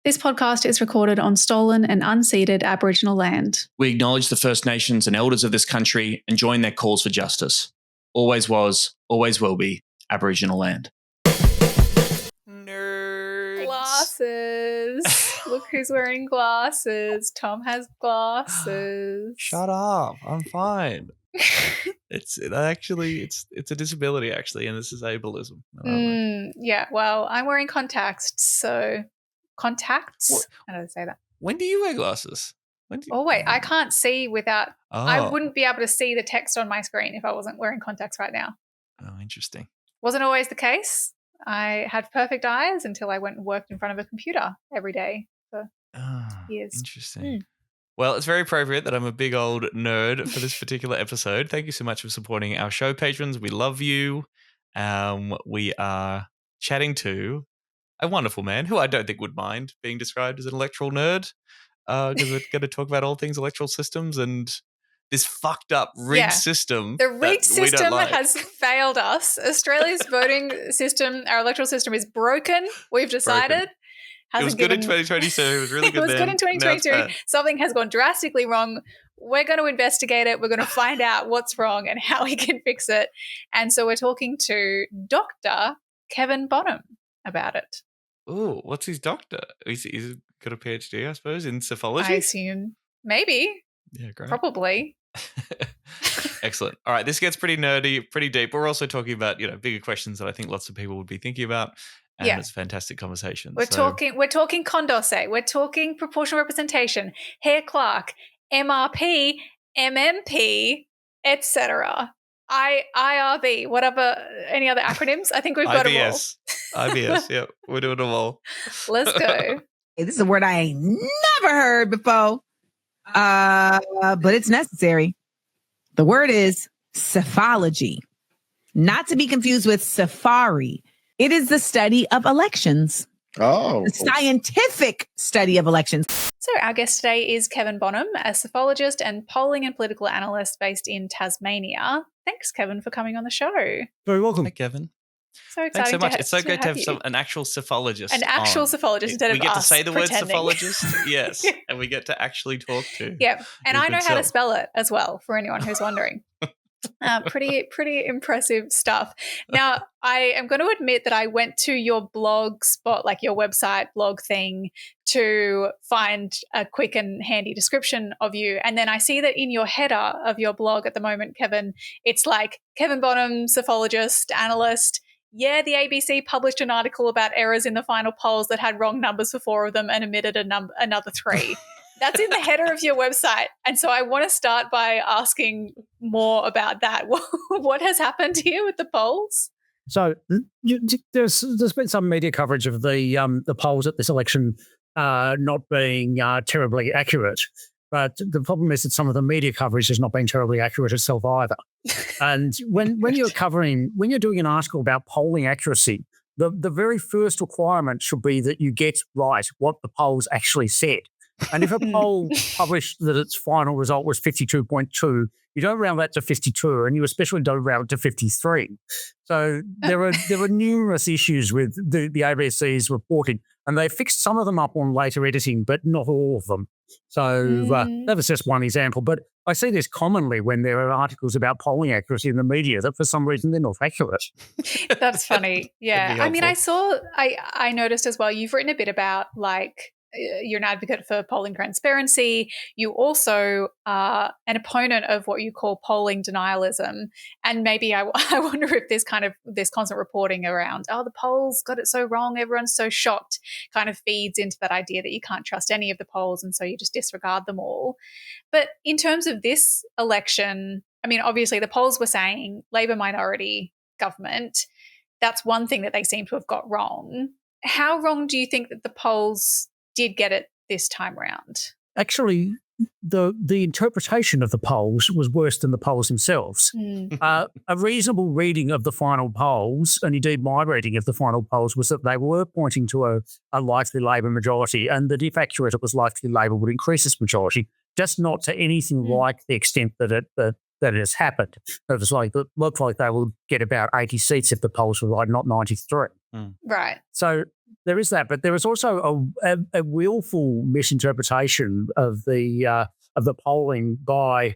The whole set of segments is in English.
This podcast is recorded on stolen and unceded Aboriginal land. We acknowledge the First Nations and elders of this country and join their calls for justice. Always was, always will be Aboriginal land. Nerds. Glasses. Look who's wearing glasses. Tom has glasses. Shut up. I'm fine. It's a disability actually, and this is ableism. Yeah, well, I'm wearing contacts, so contacts? What? How do I say that? When do you wear glasses? Oh, wait, I can't see without... I wouldn't be able to see the text on my screen if I wasn't wearing contacts right now. Oh, interesting. Wasn't always the case. I had perfect eyes until I went and worked in front of a computer every day for years. Interesting. Well, it's very appropriate that I'm a big old nerd for this particular episode. Thank you so much for supporting our show patrons. We love you. We are chatting to a wonderful man who I don't think would mind being described as an electoral nerd, because we're going to talk about all things electoral systems and this fucked up rigged system. The rigged system like. has failed us. Australia's voting system, our electoral system is broken. We've decided. It was good in 2020, so it was really good. It was good in 2022. Something has gone drastically wrong. We're going to investigate it. We're going to find out what's wrong and how we can fix it. And so we're talking to Dr. Kevin Bonham about it. Oh, what's his doctor? He's got a PhD, I suppose, in psephology? I assume. Maybe. Yeah, great. Probably. Excellent. All right, this gets pretty nerdy, pretty deep. We're also talking about, bigger questions that I think lots of people would be thinking about. And it's a fantastic conversation. We're talking Condorcet. We're talking proportional representation, Hare-Clark, MRP, MMP, etc. IRV, whatever, any other acronyms? I think we've got them all. IBS, yep. We're doing them all. Let's go. Hey, this is a word I ain't never heard before, but it's necessary. The word is psephology, not to be confused with safari. It is the study of elections. Oh. The scientific study of elections. So our guest today is Kevin Bonham, a psephologist and polling and political analyst based in Tasmania. Thanks, Kevin, for coming on the show. Very welcome. Hi, Kevin. So exciting. Thanks so much. It's so great to have an actual psephologist. An actual psephologist instead of us. We get to say the word pretending. psephologist, yes, and we get to actually talk to. Yeah, and I know how to spell it as well, for anyone who's wondering. Pretty impressive stuff. Now, I am going to admit that I went to your blog spot, like your website blog thing, to find a quick and handy description of you. And then I see that in your header of your blog at the moment, Kevin, it's like Kevin Bonham, psephologist, analyst. Yeah, the ABC published an article about errors in the final polls that had wrong numbers for 4 of them and omitted another 3. That's in the header of your website. And so I want to start by asking more about that. What has happened here with the polls? So there's been some media coverage of the polls at this election not being terribly accurate. But the problem is that some of the media coverage has not been terribly accurate itself either. And when you're doing an article about polling accuracy, the very first requirement should be that you get right what the polls actually said. And if a poll published that its final result was 52.2, you don't round that to 52, and you especially don't round it to 53. So there were numerous issues with the ABC's reporting, and they fixed some of them up on later editing, but not all of them. So that was just one example. But I see this commonly when there are articles about polling accuracy in the media that for some reason they're not accurate. That's funny. Yeah. I mean, I noticed as well, you've written a bit about you're an advocate for polling transparency. You also are an opponent of what you call polling denialism. And maybe I wonder if this constant reporting around, the polls got it so wrong, everyone's so shocked, kind of feeds into that idea that you can't trust any of the polls and so you just disregard them all. But in terms of this election, I mean, obviously the polls were saying Labor minority government. That's one thing that they seem to have got wrong. How wrong do you think that the polls did get it this time round? Actually, the interpretation of the polls was worse than the polls themselves. A reasonable reading of the final polls, and indeed my reading of the final polls, was that they were pointing to a likely Labor majority, and that if accurate, it was likely Labor would increase its majority, just not to anything like the extent that that it has happened. It looked like they will get about 80 seats if the polls were right, not 93. Right. So there is that, but there is also a willful misinterpretation of the polling by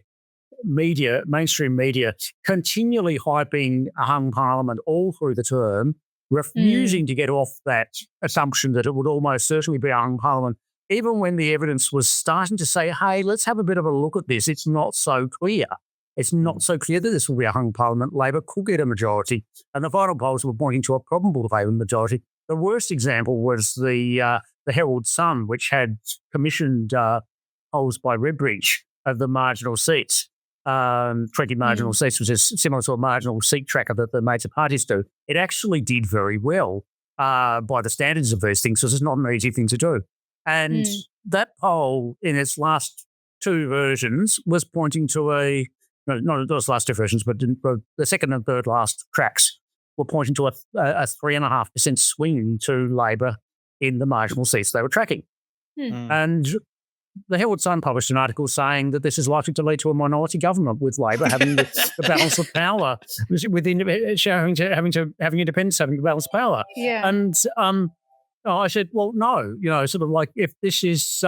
media, mainstream media, continually hyping a hung parliament all through the term, refusing to get off that assumption that it would almost certainly be a hung parliament, even when the evidence was starting to say, hey, let's have a bit of a look at this. It's not so clear. It's not so clear that this will be a hung parliament. Labor could get a majority, and the final polls were pointing to a probable Labor majority. The worst example was the Herald Sun, which had commissioned polls by Redbridge of the marginal seats, 20 marginal seats, which is similar to a marginal seat tracker that the major parties do. It actually did very well by the standards of these things, because it's not an easy thing to do. And that poll, in its last two versions, was pointing to not those last two versions, but the second and third last tracks were pointing to a 3.5% swing to Labor in the marginal seats they were tracking. And the Herald Sun published an article saying that this is likely to lead to a minority government with Labor having the balance of power, having independence, having the balance of power. Yeah. And I said, well, no, sort of like if this is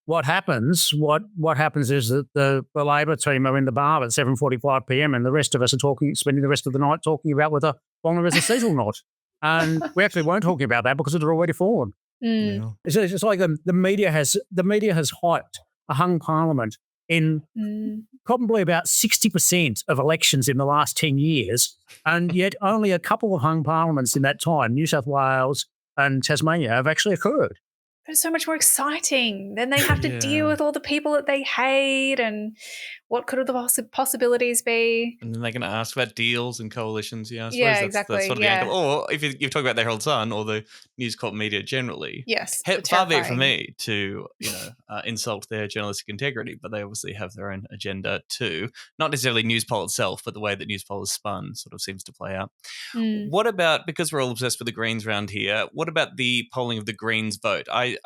what happens, what happens is that the Labor team are in the bar at 7:45 p.m. and the rest of us are spending the rest of the night talking about whether Bonham is a seat or not. And we actually weren't talking about that because it had already fallen. It's just like the media has hyped a hung parliament in probably about 60% of elections in the last 10 years, and yet only a couple of hung parliaments in that time, New South Wales and Tasmania, have actually occurred. But it's so much more exciting. Then they have to deal with all the people that they hate, and what could the possibilities be? And then they can ask about deals and coalitions. I suppose exactly. That's sort of the angle. Or if you talk about the Herald Sun or the News Corp media generally, yes, far be it from me to insult their journalistic integrity, but they obviously have their own agenda too. Not necessarily Newspoll itself, but the way that Newspoll is spun sort of seems to play out. What about, because we're all obsessed with the Greens around here, what about the polling of the Greens vote? I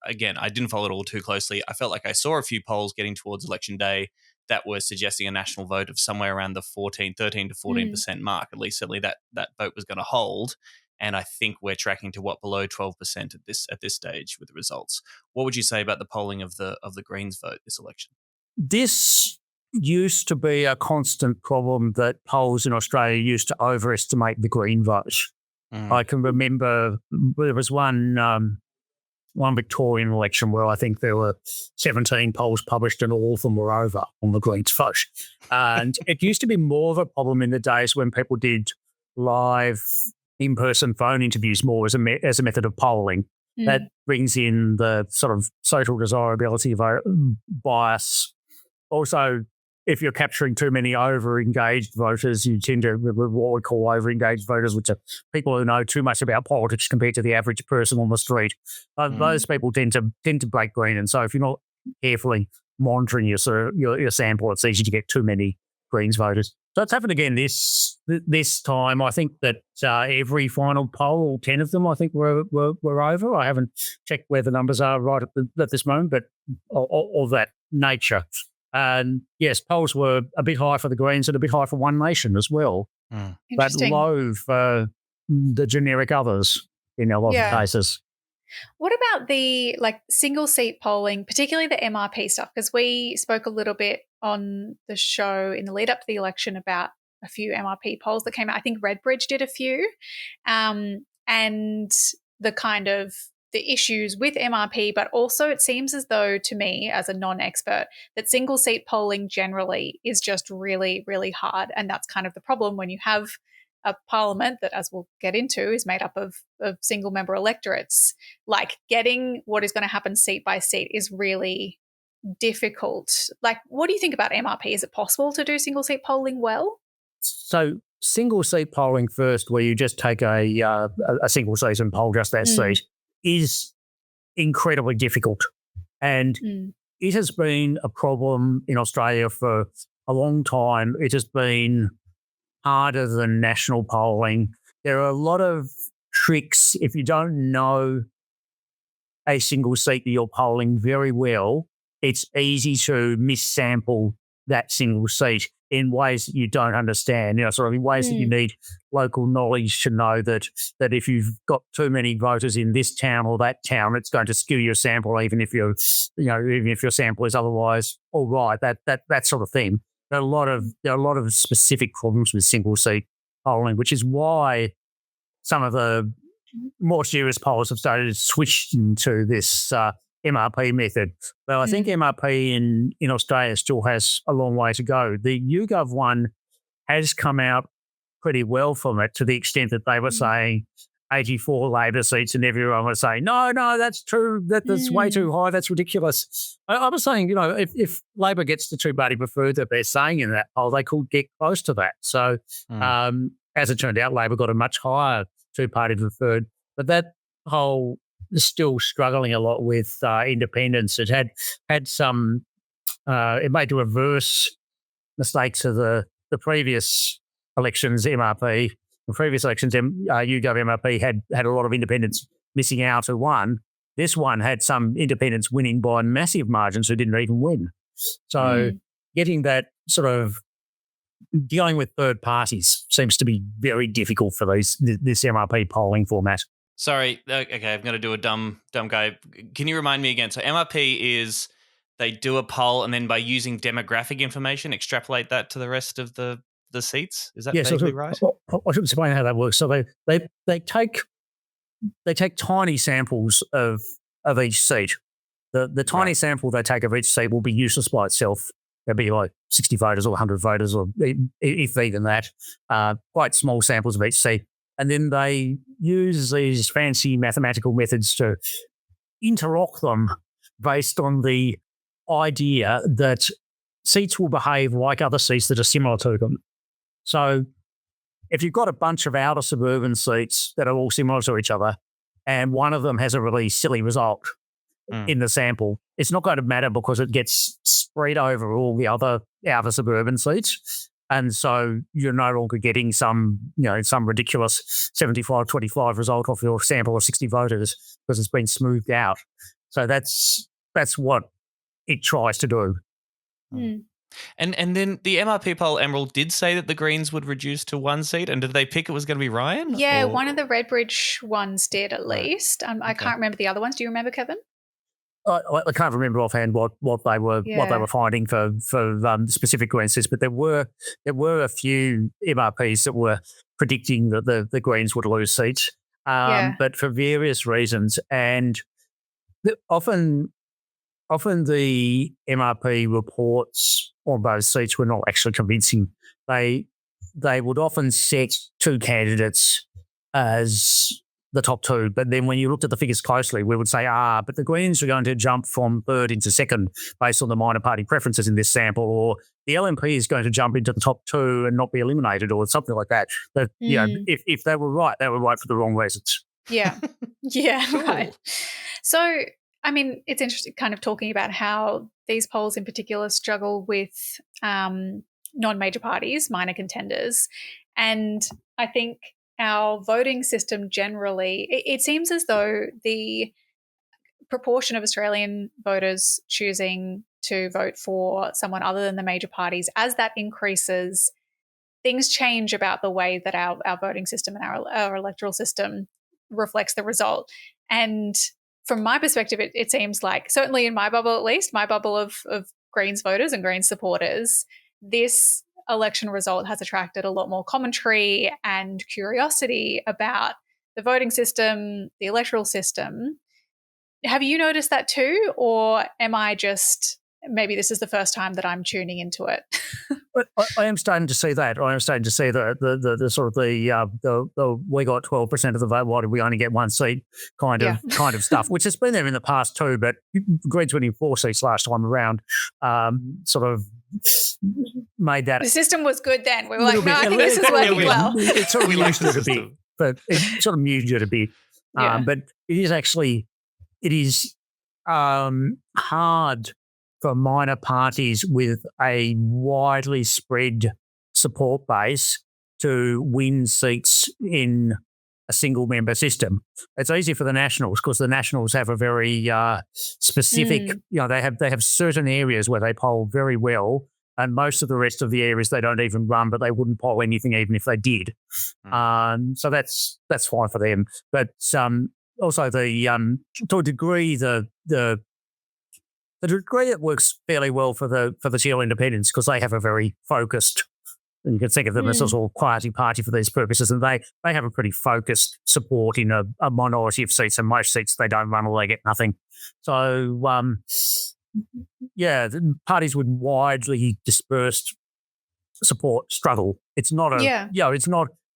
didn't follow it all too closely. I felt like I saw a few polls getting towards election day that were suggesting a national vote of somewhere around the 13 to 14% mark. At least certainly that vote was going to hold. And I think we're tracking to below 12% at this stage with the results. What would you say about the polling of the Greens vote this election? This used to be a constant problem that polls in Australia used to overestimate the Green vote. I can remember there was one Victorian election where I think there were 17 polls published and all of them were over on the Greens vote. And it used to be more of a problem in the days when people did live in-person phone interviews more as a method of polling. That brings in the sort of social desirability bias. Also, if you're capturing too many over-engaged voters, you tend to what we call over-engaged voters, which are people who know too much about politics compared to the average person on the street. Those people tend to break Green, and so if you're not carefully monitoring your sample, it's easy to get too many Greens voters. So it's happened again this time. I think that every final poll, all 10 of them, I think were over. I haven't checked where the numbers are right at this moment, but of that nature. And yes, polls were a bit high for the Greens and a bit high for One Nation as well, but low for the generic others in a lot of cases. What about the single seat polling, particularly the MRP stuff? Because we spoke a little bit on the show in the lead up to the election about a few MRP polls that came out. I think Redbridge did a few, and the kind of the issues with MRP, but also it seems as though, to me as a non-expert, that single seat polling generally is just really, really hard. And that's kind of the problem when you have a parliament that, as we'll get into, is made up of single member electorates. Getting what is going to happen seat by seat is really difficult. What do you think about MRP? Is it possible to do single seat polling well? So single seat polling first, where you just take a single seat and poll just that seat, is incredibly difficult. And it has been a problem in Australia for a long time. It has been harder than national polling. There are a lot of tricks. If you don't know a single seat that you're polling very well, it's easy to missample that single seat in ways that you don't understand, sort of in ways that you need local knowledge to know that if you've got too many voters in this town or that town, it's going to skew your sample, even if your sample is otherwise all right. That sort of thing. There are a lot of specific problems with single seat polling, which is why some of the more serious polls have started to switch into this MRP method. Well, I think MRP in Australia still has a long way to go. The YouGov one has come out pretty well from it, to the extent that they were saying 84 Labor seats, and everyone was saying, no, that's true, that's way too high, that's ridiculous. I was saying, if Labor gets the two-party preferred that they're saying in that poll, they could get close to that. So as it turned out, Labor got a much higher two-party preferred, but that whole is still struggling a lot with independence. It had some, it made the reverse mistakes of the previous elections, MRP. The previous elections, YouGov MRP had a lot of independents missing out who won. This one had some independents winning by massive margins who didn't even win. So getting that sort of dealing with third parties seems to be very difficult for this MRP polling format. Sorry, okay, I'm going to do a dumb guy. Can you remind me again? So MRP is they do a poll and then by using demographic information, extrapolate that to the rest of the seats? Is that vaguely right? I should explain how that works. So they take tiny samples of each seat. The tiny sample they take of each seat will be useless by itself. There'll be like 60 voters or 100 voters, or if even that, quite small samples of each seat. And then they use these fancy mathematical methods to interlock them based on the idea that seats will behave like other seats that are similar to them. So if you've got a bunch of outer suburban seats that are all similar to each other and one of them has a really silly result in the sample, it's not going to matter because it gets spread over all the other outer suburban seats. And so you're no longer getting some ridiculous 75-25 result off your sample of 60 voters because it's been smoothed out. So that's what it tries to do. And then the MRP poll, Emerald, did say that the Greens would reduce to one seat, and did they pick it was going to be Ryan? Yeah, one of the Redbridge ones did at least. I can't remember the other ones. Do you remember, Kevin? I can't remember offhand what they were finding for specific Green seats, but there were a few MRPs that were predicting that the Greens would lose seats, but for various reasons. And often the MRP reports on those seats were not actually convincing. They would often set two candidates as the top two, but then when you looked at the figures closely, we would say, but the Greens are going to jump from third into second based on the minor party preferences in this sample, or the LNP is going to jump into the top two and not be eliminated, or something like that. But if they were right for the wrong reasons. Yeah, right. So, I mean, it's interesting kind of talking about how these polls in particular struggle with non-major parties, minor contenders. And I think our voting system generally, it seems as though the proportion of Australian voters choosing to vote for someone other than the major parties, as that increases, things change about the way that our voting system and our electoral system reflects the result. And from my perspective, it seems like, certainly in my bubble at least, my bubble of Greens voters and Greens supporters, this election result has attracted a lot more commentary and curiosity about the voting system, the electoral system. Have you noticed that too, or am I just, maybe this is the first time that I'm tuning into it? But I am starting to see that. I am starting to see the sort of the we got 12% of the vote, why did we only get one seat kind of stuff, which has been there in the past too, but Greens winning 4 seats last time around sort of made that. The system was good then. We were like, no, I think this is working well. It sort of muted it a bit, but it sort of muted it a bit. But it is hard for minor parties with a widely spread support base to win seats in a single member system. It's easy for the Nationals because the Nationals have a very specific, they have certain areas where they poll very well, and most of the rest of the areas they don't even run, but they wouldn't poll anything even if they did. So that's fine for them. But also to a degree the degree it works fairly well for the Teal Independents because they have a very focused, and you can think of them as a sort of quasi-party for these purposes, and they have a pretty focused support in a minority of seats, and most seats they don't run or they get nothing. So, the parties with widely dispersed support struggle. It's not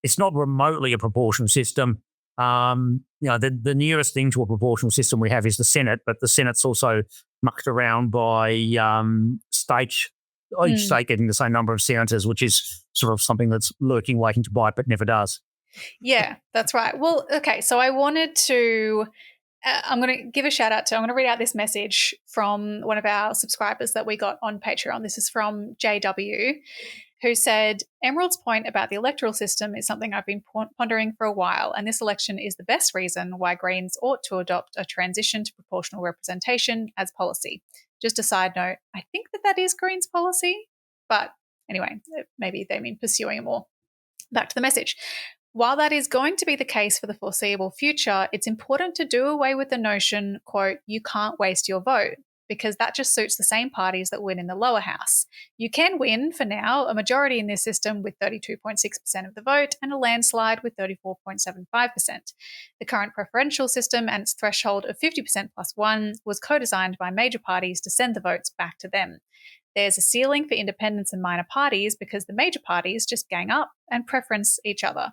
it's not remotely a proportional system. The nearest thing to a proportional system we have is the Senate, but the Senate's also mucked around by each state getting the same number of senators, which is sort of something that's lurking, waiting to bite, but never does. Yeah, that's right. Well, okay, so I wanted to I'm going to give a shout out to, I'm going to read out this message from one of our subscribers that we got on Patreon. This is from JW, who said, Emerald's point about the electoral system is something I've been pondering for a while, and this election is the best reason why Greens ought to adopt a transition to proportional representation as policy. Just a side note, I think that is Greens' policy, but anyway, maybe they mean pursuing it more. Back to the message. While that is going to be the case for the foreseeable future, it's important to do away with the notion, quote, you can't waste your vote, because that just suits the same parties that win in the lower house. You can win, for now, a majority in this system with 32.6% of the vote and a landslide with 34.75%. The current preferential system and its threshold of 50% plus one was co-designed by major parties to send the votes back to them. There's a ceiling for independents and minor parties because the major parties just gang up and preference each other.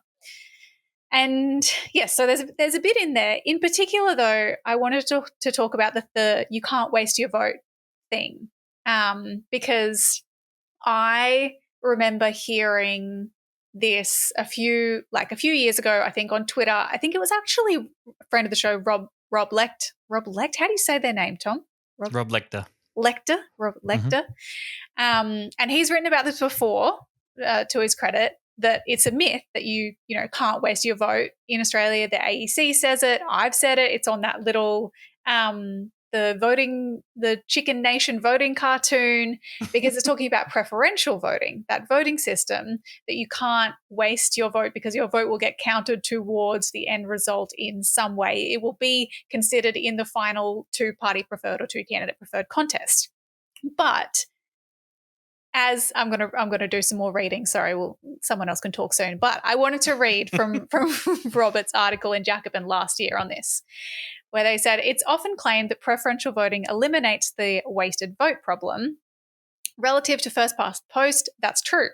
And yes, so there's a bit in there. In particular, though, I wanted to talk about the you can't waste your vote thing, because I remember hearing this a few years ago, I think on Twitter. I think it was actually a friend of the show, Rob Lecht. Rob Lecht, how do you say their name, Tom? Rob Lecter. Rob Lecter. And he's written about this before, to his credit, that it's a myth that you can't waste your vote in Australia. The AEC says it. I've said it. It's on that little the Chicken Nation voting cartoon, because it's talking about preferential voting, that voting system that you can't waste your vote because your vote will get counted towards the end result in some way. It will be considered in the final two-party preferred or two-candidate preferred contest. But as I'm gonna do some more reading. Sorry, someone else can talk soon. But I wanted to read from Robert's article in Jacobin last year on this, where they said it's often claimed that preferential voting eliminates the wasted vote problem. Relative to first past the post, that's true.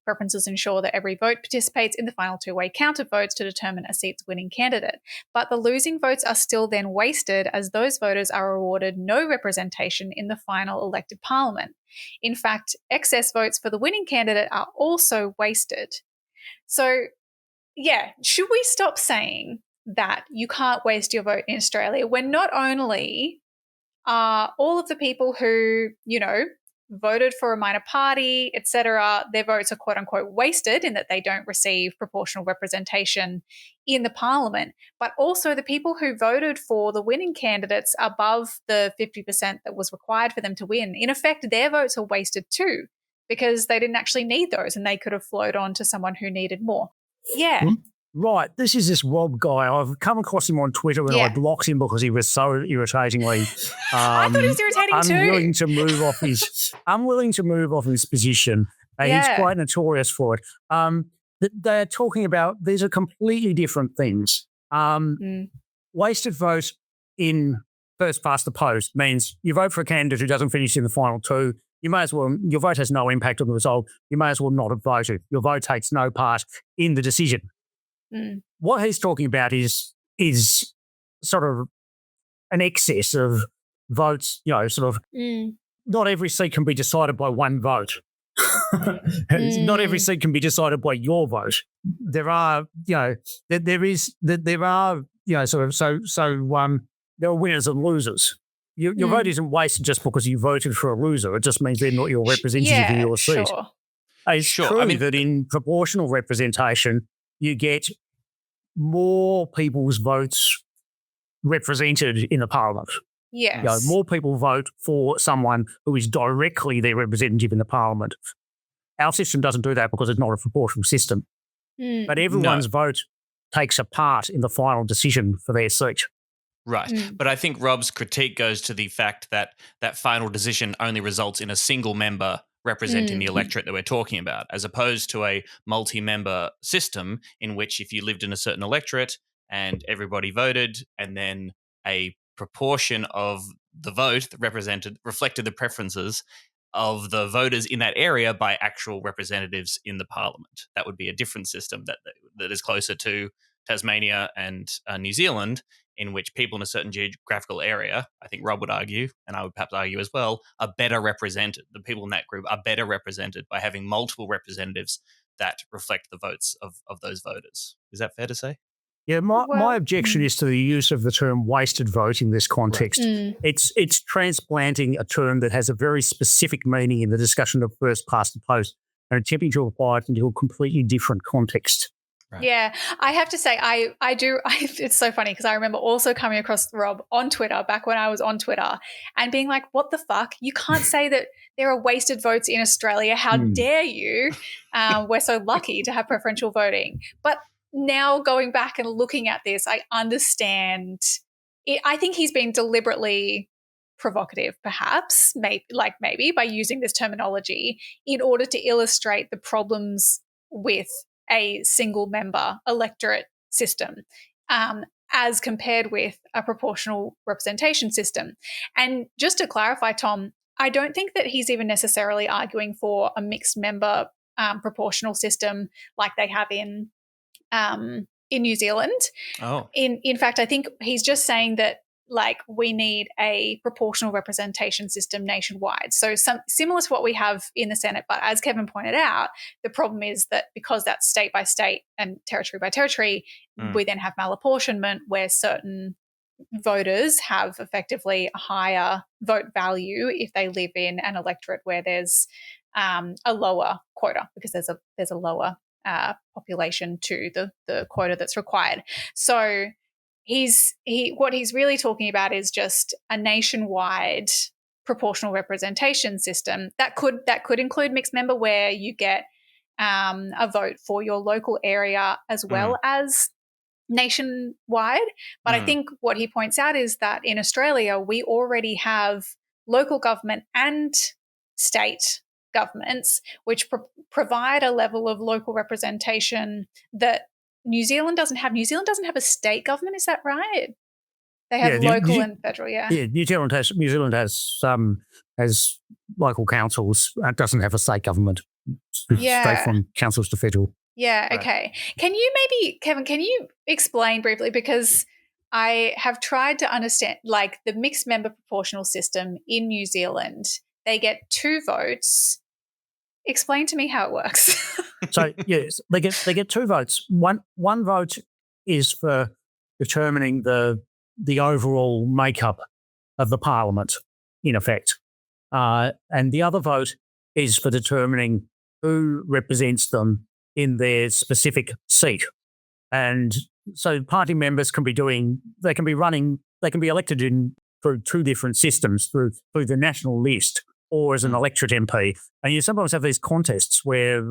Preferences ensure that every vote participates in the final two-way count of votes to determine a seat's winning candidate. But the losing votes are still then wasted, as those voters are awarded no representation in the final elected parliament. In fact, excess votes for the winning candidate are also wasted. So, yeah, should we stop saying that you can't waste your vote in Australia when not only are all of the people who, voted for a minor party, etc., their votes are quote-unquote wasted in that they don't receive proportional representation in the parliament, but also the people who voted for the winning candidates above the 50% that was required for them to win, in effect, their votes are wasted too, because they didn't actually need those and they could have flowed on to someone who needed more. Yeah. Right. This is this Rob guy. I've come across him on Twitter and I blocked him because he was so irritatingly I thought he was irritating unwilling too. unwilling to move off his position. He's quite notorious for it. They're talking about, these are completely different things. Wasted vote in first past the post means you vote for a candidate who doesn't finish in the final two. You may as well, your vote has no impact on the result. You may as well not have voted. Your vote takes no part in the decision. What he's talking about is sort of an excess of votes, not every seat can be decided by one vote. Not every seat can be decided by your vote. There are, there are winners and losers. Your vote isn't wasted just because you voted for a loser. It just means they're not your representative in your seat. It's true that in proportional representation, you get more people's votes represented in the parliament. Yes. More people vote for someone who is directly their representative in the parliament. Our system doesn't do that because it's not a proportional system. But everyone's vote takes a part in the final decision for their seat. Right. But I think Rob's critique goes to the fact that that final decision only results in a single member representing the electorate that we're talking about, as opposed to a multi-member system in which if you lived in a certain electorate and everybody voted and then a proportion of the vote that reflected the preferences of the voters in that area by actual representatives in the parliament. That would be a different system that is closer to Tasmania and New Zealand, in which people in a certain geographical area, I think Rob would argue, and I would perhaps argue as well, are better represented. The people in that group are better represented by having multiple representatives that reflect the votes of those voters. Is that fair to say? Yeah, my objection is to the use of the term wasted vote in this context. Right. It's transplanting a term that has a very specific meaning in the discussion of first past the post and attempting to apply it into a completely different context. Right. Yeah, I have to say, I do. It's so funny because I remember also coming across Rob on Twitter back when I was on Twitter and being like, what the fuck? You can't say that there are wasted votes in Australia. How dare you? We're so lucky to have preferential voting. But now going back and looking at this, I understand. I think he's been deliberately provocative, perhaps, maybe by using this terminology in order to illustrate the problems with a single member electorate system as compared with a proportional representation system. And just to clarify, Tom, I don't think that he's even necessarily arguing for a mixed member proportional system like they have in New Zealand. Oh. In fact, I think he's just saying that we need a proportional representation system nationwide. So similar to what we have in the Senate, but as Kevin pointed out, the problem is that because that's state by state and territory by territory, we then have malapportionment where certain voters have effectively a higher vote value if they live in an electorate where there's a lower quota because there's a lower population to the quota that's required. So what he's really talking about is just a nationwide proportional representation system that could include mixed member where you get a vote for your local area as well as nationwide. But I think what he points out is that in Australia we already have local government and state governments which provide a level of local representation that New Zealand doesn't have. New Zealand doesn't have a state government, is that right? They have local and federal, yeah. Yeah, New Zealand has local councils. It doesn't have a state government. Straight from councils to federal. Yeah, right. Okay. Can you Kevin, explain briefly, because I have tried to understand, the mixed member proportional system in New Zealand, they get 2 votes. Explain to me how it works. So yes, they get 2 votes. One vote is for determining the overall makeup of the parliament, in effect, and the other vote is for determining who represents them in their specific seat. And so party members can be elected through 2 different systems, through the national list or as an electorate MP. And you sometimes have these contests where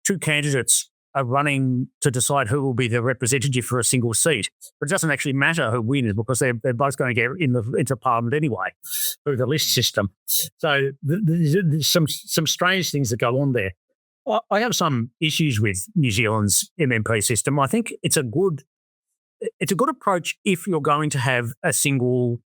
2 candidates are running to decide who will be the representative for a single seat. But it doesn't actually matter who wins because they're both going to get into Parliament anyway through the list system. So there's some strange things that go on there. I have some issues with New Zealand's MMP system. I think it's a good approach if you're going to have a single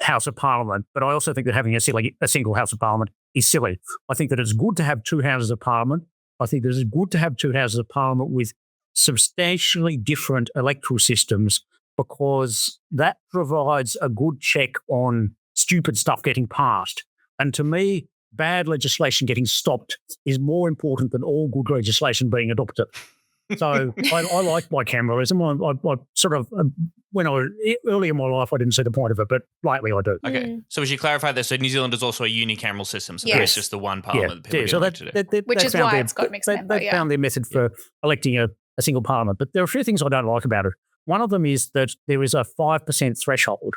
House of Parliament, but I also think that having a single House of Parliament is silly. I think that it's good to have 2 Houses of Parliament. I think that it's good to have 2 Houses of Parliament with substantially different electoral systems because that provides a good check on stupid stuff getting passed. And to me, bad legislation getting stopped is more important than all good legislation being adopted. So I like bicameralism. I sort of, when I was early in my life, I didn't see the point of it, but lately I do. Okay. So we should clarify this. So New Zealand is also a unicameral system. So there's just the one parliament that people get elected to. Which is why it's got mixed member. They found their method for electing a a single parliament. But there are a few things I don't like about it. One of them is that there is a 5% threshold.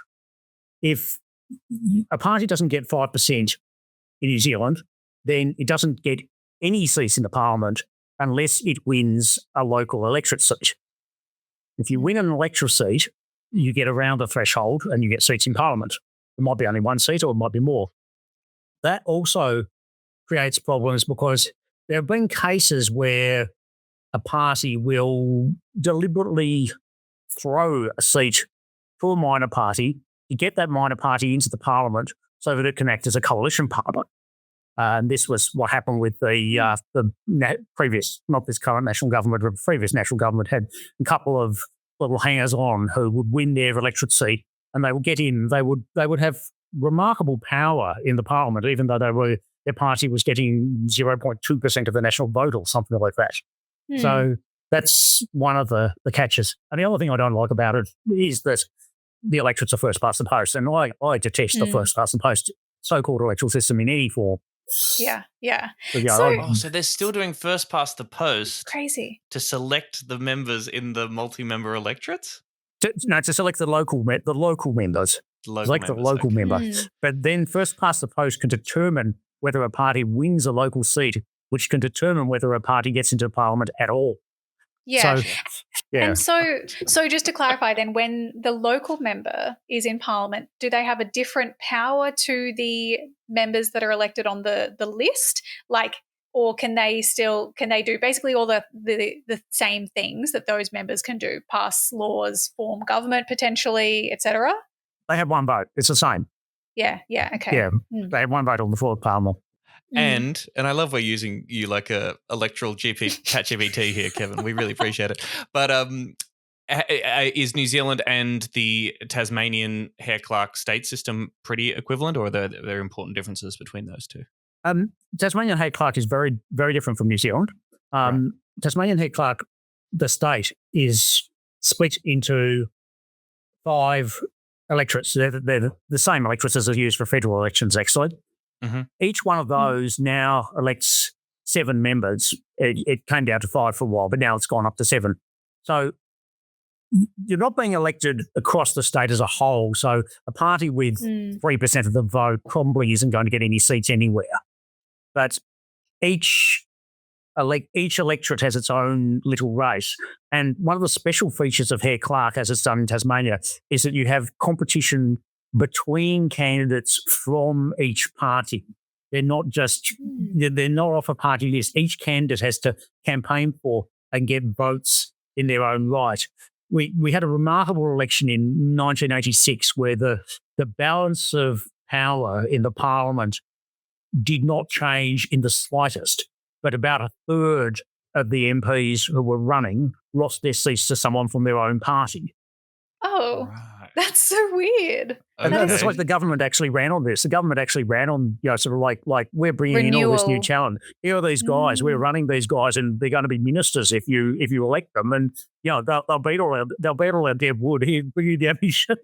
If a party doesn't get 5% in New Zealand, then it doesn't get any seats in the parliament unless it wins a local electorate seat. If you win an electoral seat, you get around the threshold and you get seats in parliament. It might be only one seat or it might be more. That also creates problems because there have been cases where a party will deliberately throw a seat to a minor party to get that minor party into the parliament so that it can act as a coalition parliament. And this was what happened with the previous, not this current national government, but the previous national government had a couple of little hangers-on who would win their electorate seat and they would get in. They would have remarkable power in the parliament, even though their party was getting 0.2% of the national vote or something like that. So that's one of the catches. And the other thing I don't like about it is that the electorate's a first past the post, and I detest the first past the post so-called electoral system in any form. Yeah. So they're still doing first past the post. Crazy. To select the members in the multi-member electorates? To select the local members. Select the local member. But then first past the post can determine whether a party wins a local seat, which can determine whether a party gets into parliament at all. Yeah. And so just to clarify then, when the local member is in parliament, do they have a different power to the members that are elected on the list? Or can they do basically all the same things that those members can do? Pass laws, form government potentially, etc.? They have one vote. It's the same. Yeah, okay. Yeah, they have one vote on the floor of parliament. And I love we're using you like a electoral ChatGPT here, Kevin. We really appreciate it. But is New Zealand and the Tasmanian Hare Clark state system pretty equivalent, or are there important differences between those two? Tasmanian Hare Clark is very, very different from New Zealand. Right. Tasmanian Hare Clark, the state, is split into 5 electorates. They're the same electorates as are used for federal elections, actually. Mm-hmm. Each one of those now elects 7 members. It came down to 5 for a while, but now it's gone up to 7. So you're not being elected across the state as a whole. So a party with 3% of the vote probably isn't going to get any seats anywhere. But each electorate has its own little race. And one of the special features of Hare Clark, as it's done in Tasmania, is that you have competition between candidates from each party. They're not off a party list. Each candidate has to campaign for and get votes in their own right. We had a remarkable election in 1986 where the balance of power in the parliament did not change in the slightest, but about a third of the MPs who were running lost their seats to someone from their own party. Oh, right. That's so weird. And that's like the government actually ran on this. The government actually ran on, sort of like we're bringing in all this new talent. Here are these guys. We're running these guys, and they're going to be ministers if you elect them. And they'll beat all our dead wood. Here, bring you the ambition.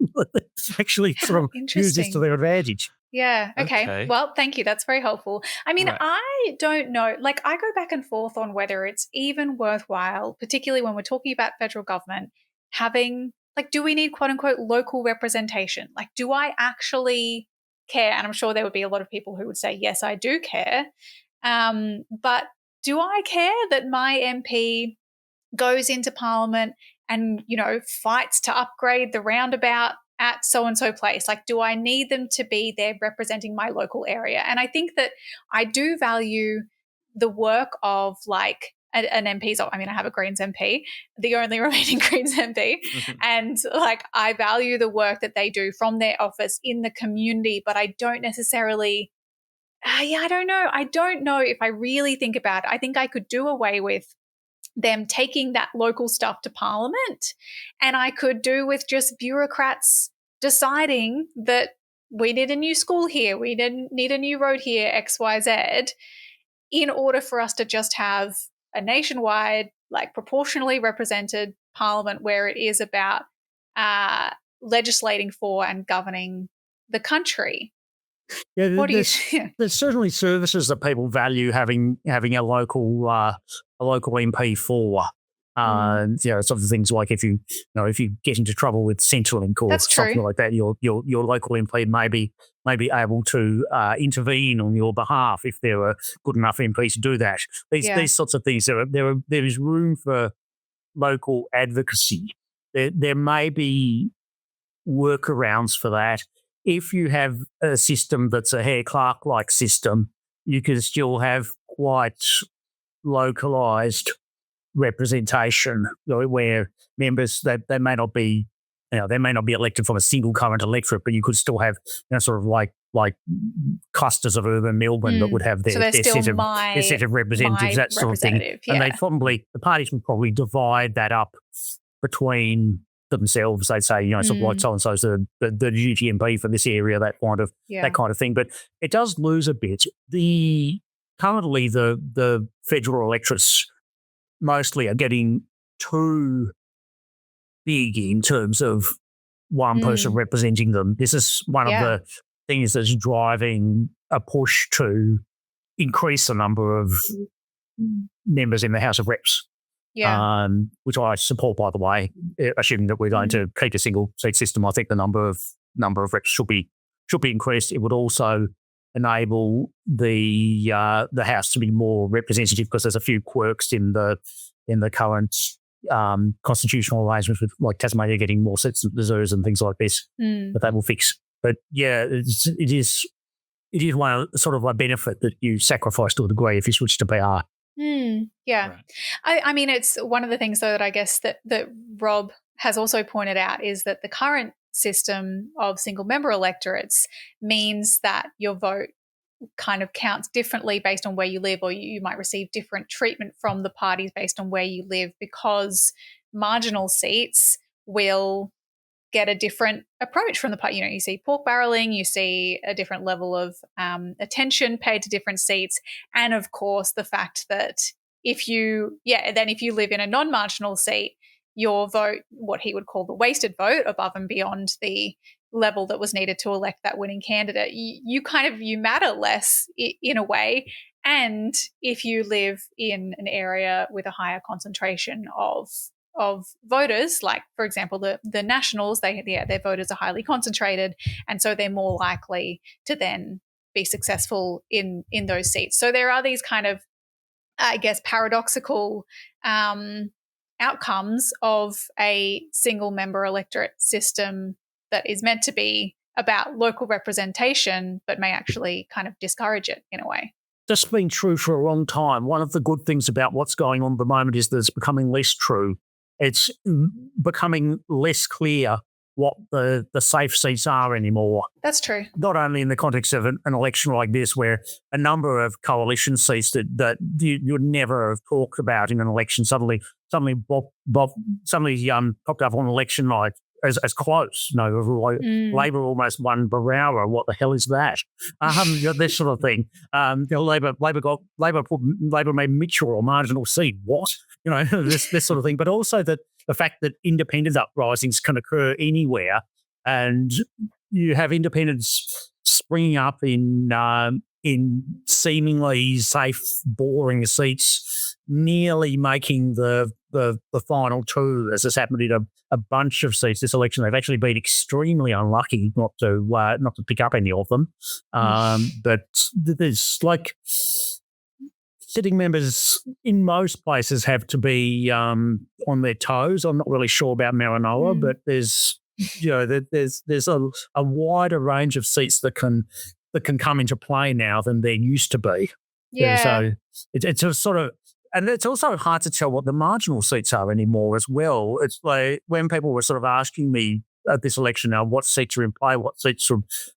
Actually, sort of use this to their advantage. Yeah. Okay. Well, thank you. That's very helpful. I mean, right. I don't know. I go back and forth on whether it's even worthwhile, particularly when we're talking about federal government, having. Do we need, quote unquote, local representation? Do I actually care? And I'm sure there would be a lot of people who would say, yes, I do care. But do I care that my MP goes into Parliament and, fights to upgrade the roundabout at so-and-so place? Do I need them to be there representing my local area? And I think that I do value the work of an MP. So, I have a Greens MP, the only remaining Greens MP. And I value the work that they do from their office in the community, but I don't necessarily, I don't know. I don't know if I really think about it. I think I could do away with them taking that local stuff to Parliament, and I could do with just bureaucrats deciding that we need a new school here, we need a new road here, X, Y, Z, in order for us to just have a nationwide, proportionally represented Parliament where it is about legislating for and governing the country. Yeah, there's certainly services that people value having a local MP for. Sort of things like if you get into trouble with Centrelink or something like that, your local MP may be able to intervene on your behalf if there are good enough MPs to do that. These sorts of things. There is room for local advocacy. There may be workarounds for that. If you have a system that's a Hare Clark-like system, you can still have quite localised representation where members they may not be elected from a single current electorate, but you could still have sort of like clusters of urban Melbourne that would have their set of representatives, that sort of thing. Yeah. And the parties would probably divide that up between themselves. They'd say, sort of like so and so's the duty MP for this area, that kind of thing. But it does lose a bit. Currently the federal electorates mostly are getting too big in terms of one person representing them. This is one of the things that's driving a push to increase the number of members in the House of Reps, which I support, by the way, assuming that we're going to keep a single seat system. I think the number of reps should be increased. It would also enable the House to be more representative because there's a few quirks in the current constitutional arrangements with like Tasmania getting more seats than the zoos and things like this that they will fix. But it is one sort of a benefit that you sacrifice to a degree if you switch to PR. Right. I mean, it's one of the things though that I guess that Rob has also pointed out is that the current system of single member electorates means that your vote kind of counts differently based on where you live, or you might receive different treatment from the parties based on where you live, because marginal seats will get a different approach from the party. You see pork barreling, you see a different level of attention paid to different seats, and of course the fact that if you live in a non-marginal seat, your vote, what he would call the wasted vote, above and beyond the level that was needed to elect that winning candidate, you matter less in a way. And if you live in an area with a higher concentration of voters, like for example the Nationals, their voters are highly concentrated, and so they're more likely to then be successful in those seats. So there are these kind of, I guess, paradoxical outcomes of a single member electorate system that is meant to be about local representation but may actually kind of discourage it in a way. That's been true for a long time. One of the good things about what's going on at the moment is that it's becoming less true. It's becoming less clear what the safe seats are anymore. That's true. Not only in the context of an election like this, where a number of coalition seats that you would never have talked about in an election suddenly popped up on election night as close. Labor almost won Barrow. What the hell is that? This sort of thing. Labor made Mitchell a marginal seat. What? This sort of thing. But also the fact that independent uprisings can occur anywhere, and you have independents springing up in seemingly safe, boring seats, nearly making the final two, as has happened in a bunch of seats this election. They've actually been extremely unlucky not to pick up any of them. But there's like sitting members in most places have to be on their toes. I'm not really sure about Maranoa, but there's a wider range of seats that can come into play now than there used to be. Yeah. So it's a sort of, and it's also hard to tell what the marginal seats are anymore as well. It's like when people were sort of asking me at this election now, what seats are in play, what seats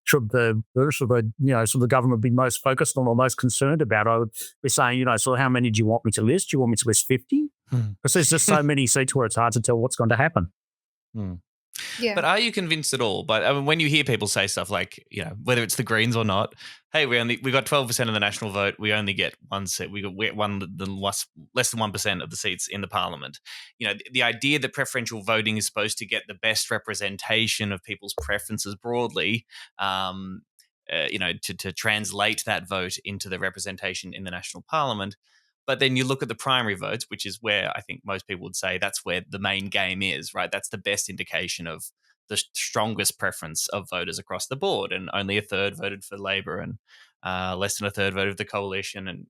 should the government be most focused on or most concerned about, I would be saying, so how many do you want me to list? Do you want me to list 50? Because there's just so many seats where it's hard to tell what's going to happen. Yeah. But are you convinced at all? But I mean, when you hear people say stuff like, whether it's the Greens or not, hey, we got 12% of the national vote. We only get one seat. We get less than 1% of the seats in the parliament. The idea that preferential voting is supposed to get the best representation of people's preferences broadly, to translate that vote into the representation in the national parliament. But then you look at the primary votes, which is where I think most people would say that's where the main game is, right? That's the best indication of the strongest preference of voters across the board. And only a third voted for Labor and less than a third voted for the coalition. And,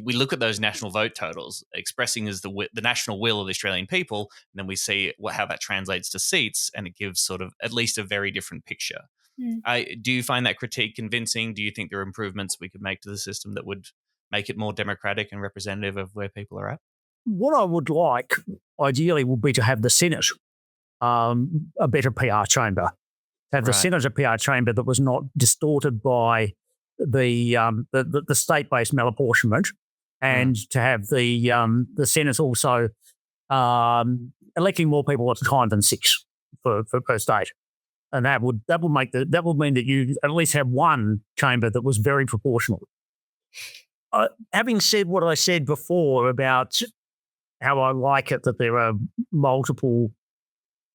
we look at those national vote totals expressing as the national will of the Australian people. And then we see how that translates to seats. And it gives sort of at least a very different picture. Do you find that critique convincing? Do you think there are improvements we could make to the system that would make it more democratic and representative of where people are at? What I would like, ideally, would be to have the Senate a better PR chamber. Have the Senate a PR chamber that was not distorted by the state-based malapportionment, and to have the Senate also electing more people at a time than 6 per state. And that would mean that you at least have one chamber that was very proportional. Having said what I said before about how I like it that there are multiple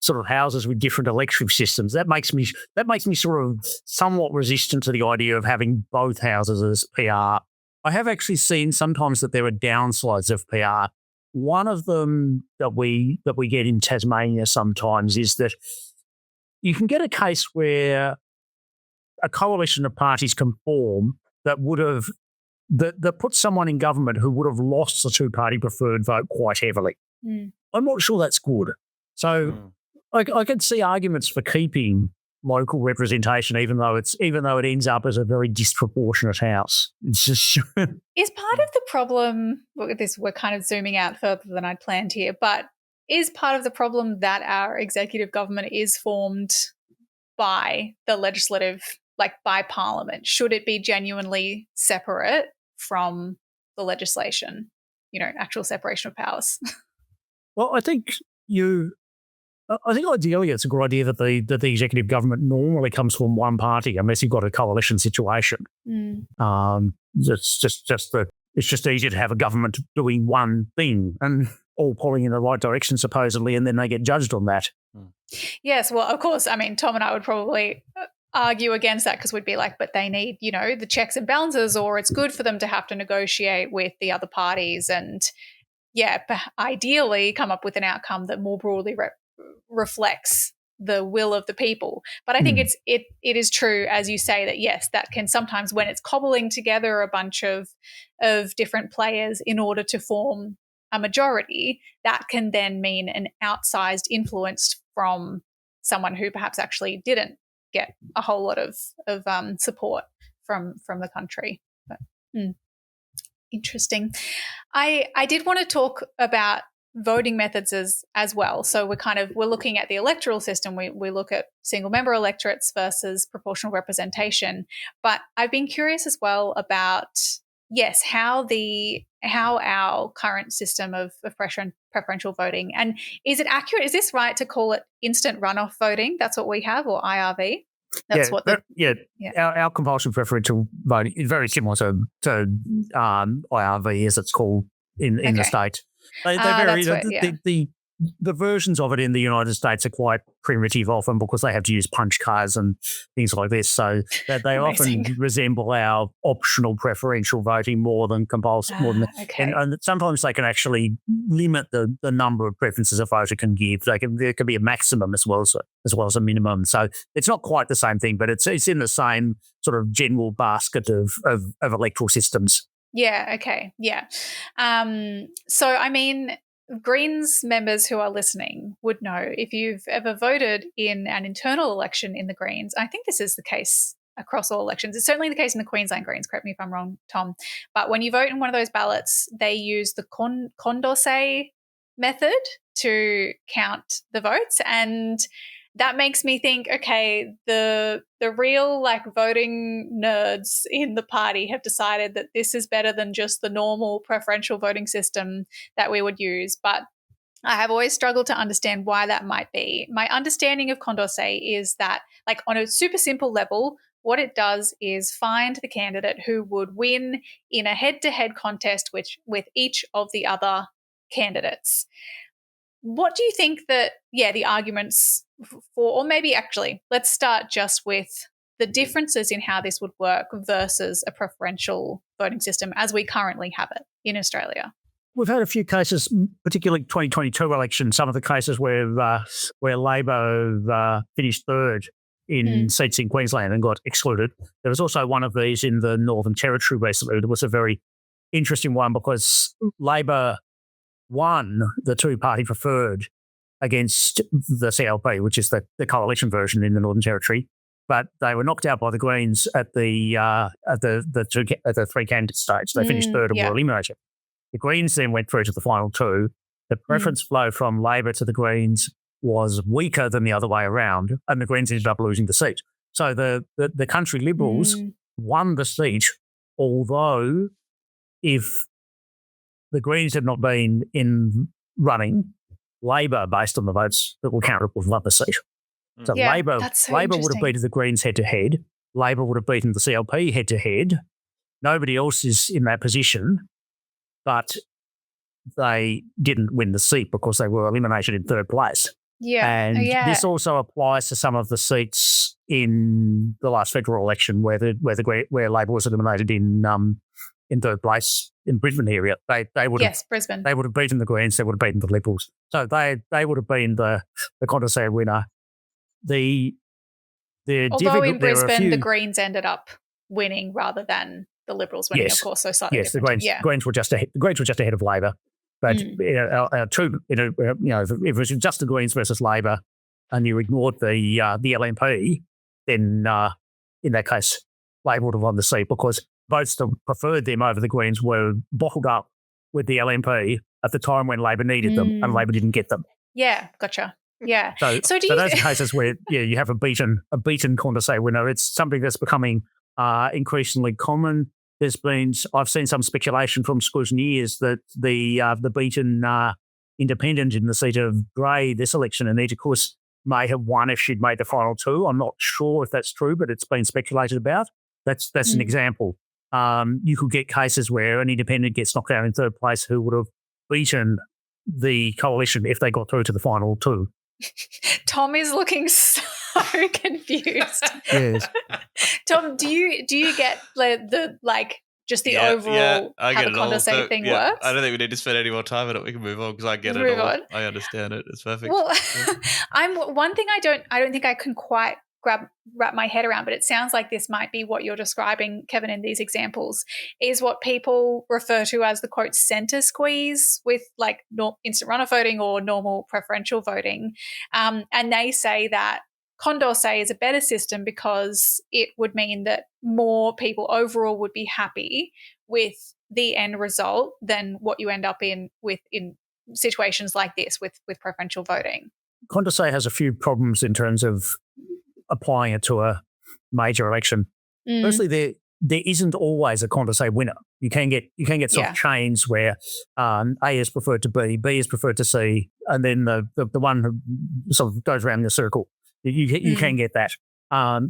sort of houses with different electoral systems, that makes me sort of somewhat resistant to the idea of having both houses as PR. I have actually seen sometimes that there are downsides of PR. One of them that we get in Tasmania sometimes is that you can get a case where a coalition of parties can form that would have that puts someone in government who would have lost the two-party preferred vote quite heavily. I'm not sure that's good. So I can see arguments for keeping local representation, even though it ends up as a very disproportionate house. It's just is part of the problem. We're kind of zooming out further than I'd planned here, but is part of the problem that our executive government is formed by the legislative, like by Parliament? Should it be genuinely separate from the legislation? Actual separation of powers. Well, I think ideally it's a good idea that the executive government normally comes from one party, unless you've got a coalition situation. It's just easier to have a government doing one thing and all pulling in the right direction, supposedly, and then they get judged on that. Yes, well, of course. I mean, Tom and I would probably argue against that because we'd be like, but they need, the checks and balances, or it's good for them to have to negotiate with the other parties and, ideally come up with an outcome that more broadly reflects the will of the people. But I think it is true, as you say, that yes, that can sometimes, when it's cobbling together a bunch of different players in order to form a majority, that can then mean an outsized influence from someone who perhaps actually didn't get a whole lot of support from the country. But, interesting. I did want to talk about voting methods as well. So we're looking at the electoral system. We look at single member electorates versus proportional representation. But I've been curious as well about how our current system of preferential voting, and is it accurate? Is this right to call it instant runoff voting? That's what we have, or IRV? That's Our compulsory preferential voting is very similar to IRV, as it's called in the state. They vary. The versions of it in the United States are quite primitive often because they have to use punch cards and things like this. So that they often resemble our optional preferential voting more than compulsory. And sometimes they can actually limit the number of preferences a voter can give. There can be a maximum as well as a minimum. So it's not quite the same thing, but it's in the same sort of general basket of electoral systems. Yeah. Okay. Yeah. So I mean, Greens members who are listening would know, if you've ever voted in an internal election in the Greens, I think this is the case across all elections. It's certainly the case in the Queensland Greens, correct me if I'm wrong, Tom. But when you vote in one of those ballots, they use the Condorcet method to count the votes. And that makes me think, okay, the real voting nerds in the party have decided that this is better than just the normal preferential voting system that we would use. But I have always struggled to understand why that might be. My understanding of Condorcet is that, on a super simple level, what it does is find the candidate who would win in a head-to-head contest with each of the other candidates. What do you think that, the arguments for, or maybe actually, let's start just with the differences in how this would work versus a preferential voting system as we currently have it in Australia? We've had a few cases, particularly 2022 election, some of the cases where Labor finished third in seats in Queensland and got excluded. There was also one of these in the Northern Territory recently. It was a very interesting one because Labor won the two-party preferred against the CLP, which is the coalition version in the Northern Territory, but they were knocked out by the Greens at the three candidate stage. They finished third and were eliminated. The Greens then went through to the final two. The preference flow from Labor to the Greens was weaker than the other way around, and the Greens ended up losing the seat. So the country Liberals won the seat, although if the Greens had not been in running, Labor, based on the votes that were counted, would have won the seat. So Labor would have beaten the Greens head-to-head. Labor would have beaten the CLP head-to-head. Nobody else is in that position, but they didn't win the seat because they were eliminated in third place. This also applies to some of the seats in the last federal election where Labor was eliminated in third place in Brisbane area. They would Brisbane. They would have beaten the Greens. They would have beaten the Liberals. So they would have been the Condorcet winner. Although in Brisbane the Greens ended up winning rather than the Liberals winning, of course. So slightly different. The Greens were just ahead. The Greens were just ahead of Labor. But if it was just the Greens versus Labor, and you ignored the LNP, then in that case, Labor would have won the seat because votes that preferred them over the Greens were bottled up with the LNP at the time when Labor needed them, and Labor didn't get them. Yeah, gotcha. Yeah. So those are cases where you have a beaten Condorcet winner. It's something that's becoming increasingly common. I've seen some speculation from scrutineers that the beaten independent in the seat of Grey this election, Anita Kuss, may have won if she'd made the final two. I'm not sure if that's true, but it's been speculated about. That's an example. You could get cases where an independent gets knocked out in third place who would have beaten the coalition if they got through to the final two. Tom is looking so confused. Yes. Tom, do you get the overall how the Condorcet thing works? I don't think we need to spend any more time on it. We can move on because I get it all. I understand it. It's perfect. Well, one thing I don't think I can quite wrap my head around, but it sounds like this might be what you're describing, Kevin, in these examples, is what people refer to as the quote centre squeeze with like instant runoff voting or normal preferential voting. And they say that Condorcet is a better system because it would mean that more people overall would be happy with the end result than what you end up in situations like this with preferential voting. Condorcet has a few problems in terms of applying it to a major election. Firstly, there isn't always a Condorcet winner. You can get sort of chains where A is preferred to B is preferred to C, and then the one who sort of goes around in a circle. You can get that.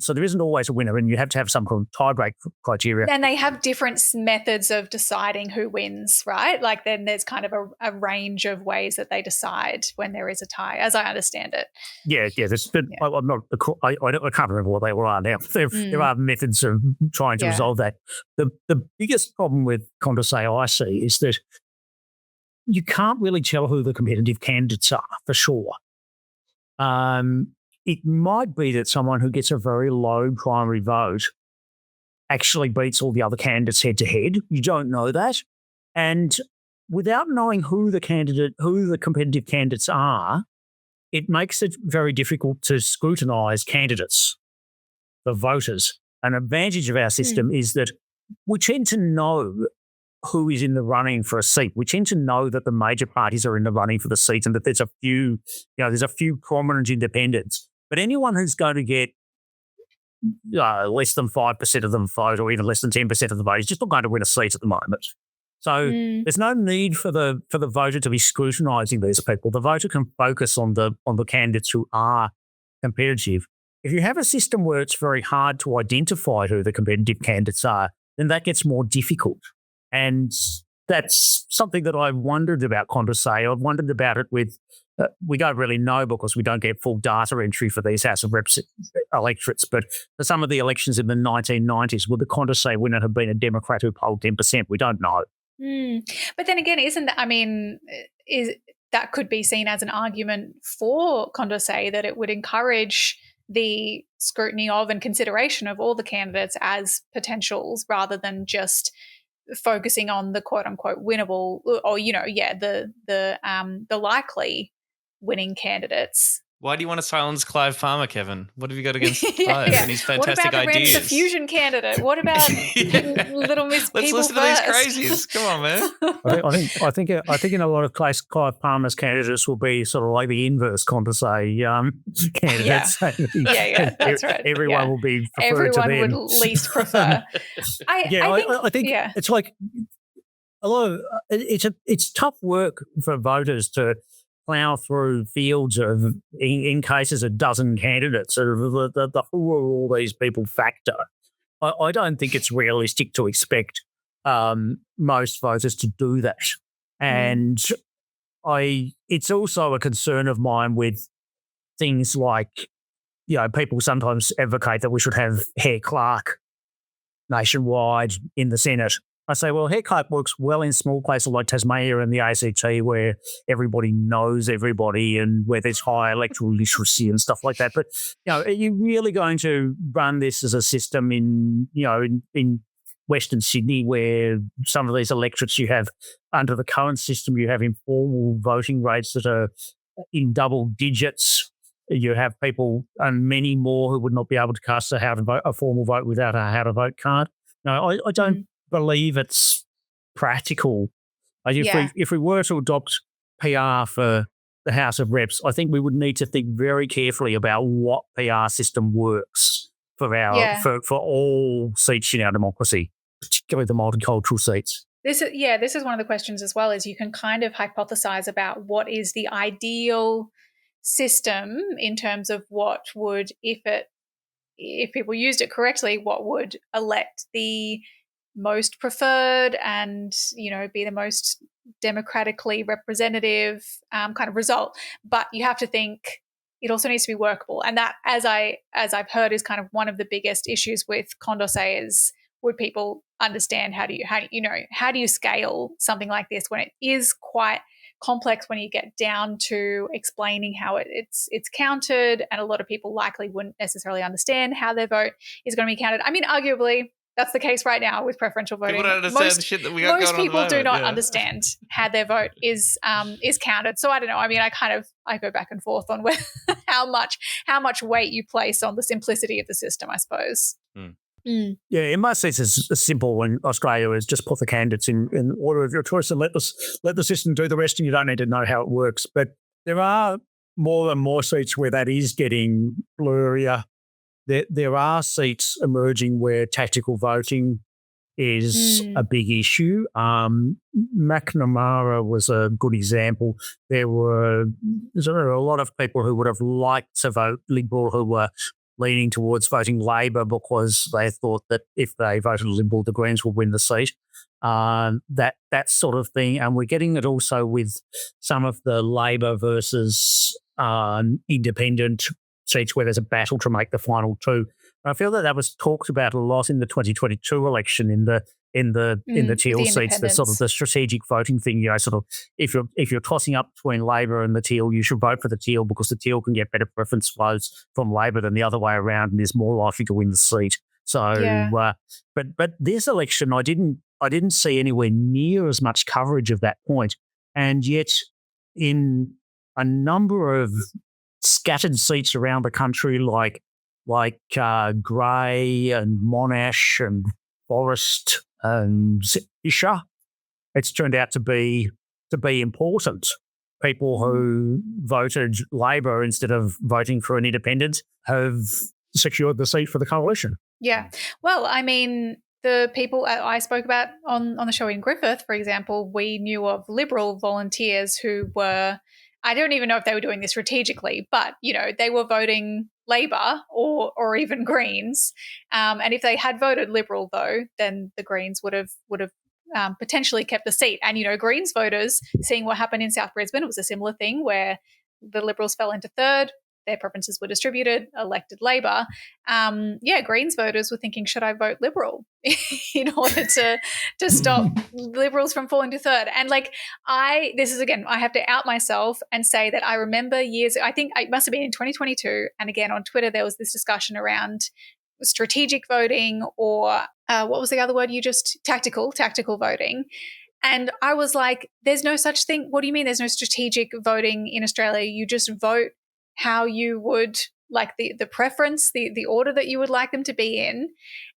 So there isn't always a winner, and you have to have some kind of tie-break criteria. And they have different methods of deciding who wins, right? Like then there's kind of a range of ways that they decide when there is a tie, as I understand it. Yeah. I can't remember what they are now. There are methods of trying to resolve that. The biggest problem with Condorcet I see is that you can't really tell who the competitive candidates are for sure. It might be that someone who gets a very low primary vote actually beats all the other candidates head-to-head. You don't know that. And without knowing who the competitive candidates are, it makes it very difficult to scrutinise candidates, the voters. An advantage of our system is that we tend to know who is in the running for a seat. We tend to know that the major parties are in the running for the seat and that there's a few prominent independents. But anyone who's going to get less than 5% of the vote or even less than 10% of the vote is just not going to win a seat at the moment. So there's no need for the voter to be scrutinising these people. The voter can focus on the candidates who are competitive. If you have a system where it's very hard to identify who the competitive candidates are, then that gets more difficult. And that's something that I've wondered about Condorcet. I've wondered about it with we don't really know because we don't get full data entry for these House of Reps electorates. But for some of the elections in the 1990s, would the Condorcet winner have been a Democrat who polled 10%? We don't know. But then again, that could be seen as an argument for Condorcet, that it would encourage the scrutiny of and consideration of all the candidates as potentials rather than just focusing on the quote unquote winnable or the likely winning candidaents. Why do you want to silence Clive Farmer, Kevin? What have you got against Clive and his fantastic ideas? What about ideas? the fusion candidate? What about Little Miss Let's People listen First? to these crazies. Come on, man. I think in a lot of cases, Clive Palmer's candidates will be sort of like the inverse Condorcet candidates. Yeah, that's right. Everyone will be preferred to them. Everyone would least prefer. I think it's like a lot of it's tough work for voters to plough through fields of, in cases, a dozen candidates. So the who are all these people factor. I don't think it's realistic to expect most voters to do that. And it's also a concern of mine with things like, people sometimes advocate that we should have Hare Clark nationwide in the Senate. I say, well, Hare Clark works well in small places like Tasmania and the ACT where everybody knows everybody and where there's high electoral literacy and stuff like that. But, are you really going to run this as a system in Western Sydney where some of these electorates you have under the current system, you have informal voting rates that are in double digits. You have people and many more who would not be able to cast a formal vote without a how-to-vote card. No, I don't believe it's practical. If we were to adopt PR for the House of Reps, I think we would need to think very carefully about what PR system works for for all seats in our democracy, particularly the multicultural seats. This is one of the questions as well, is you can kind of hypothesize about what is the ideal system in terms of what would, if people used it correctly, what would elect the most preferred and, be the most democratically representative kind of result. But you have to think it also needs to be workable. And that, as I've heard, is kind of one of the biggest issues with Condorcet is, would people understand how do you scale something like this when it is quite complex when you get down to explaining how it's counted, and a lot of people likely wouldn't necessarily understand how their vote is going to be counted. I mean, arguably, that's the case right now with preferential voting. People don't understand the shit that we got going on. Most people do not yeah. understand how their vote is counted. So I don't know. I mean, I go back and forth on how much weight you place on the simplicity of the system, I suppose. Yeah, in my sense, it's simple when Australia is just put the candidates in order of your choice and let the system do the rest, and you don't need to know how it works. But there are more and more seats where that is getting blurrier. There are seats emerging where tactical voting is a big issue. McNamara was a good example. There's a lot of people who would have liked to vote Liberal who were leaning towards voting Labor because they thought that if they voted Liberal, the Greens would win the seat. That sort of thing. And we're getting it also with some of the Labor versus independent seats where there's a battle to make the final two. And I feel that was talked about a lot in the 2022 election in the teal seats, the sort of the strategic voting thing. Sort of if you're tossing up between Labor and the teal, you should vote for the teal because the teal can get better preference votes from Labor than the other way around, and is more likely to win the seat. So, but this election, I didn't see anywhere near as much coverage of that point, and yet in a number of scattered seats around the country, like Grey and Monash and Forest and Fisher, it's turned out to be important. People who voted Labor instead of voting for an independent have secured the seat for the coalition. Yeah. Well, I mean, the people I spoke about on the show in Griffith, for example, we knew of Liberal volunteers who were, I don't even know if they were doing this strategically, but, they were voting Labor or even Greens. And if they had voted Liberal, though, then the Greens would have potentially kept the seat. And, Greens voters, seeing what happened in South Brisbane, it was a similar thing where the Liberals fell into third. Their preferences were distributed, elected Labor. Greens voters were thinking, should I vote Liberal in order to stop Liberals from falling to third? And I have to out myself and say that I remember years, I think it must have been in 2022. And again, on Twitter, there was this discussion around strategic voting, or what was the other word tactical voting. And I was like, there's no such thing. What do you mean there's no strategic voting in Australia? You just vote how you would like the preference, the order that you would like them to be in.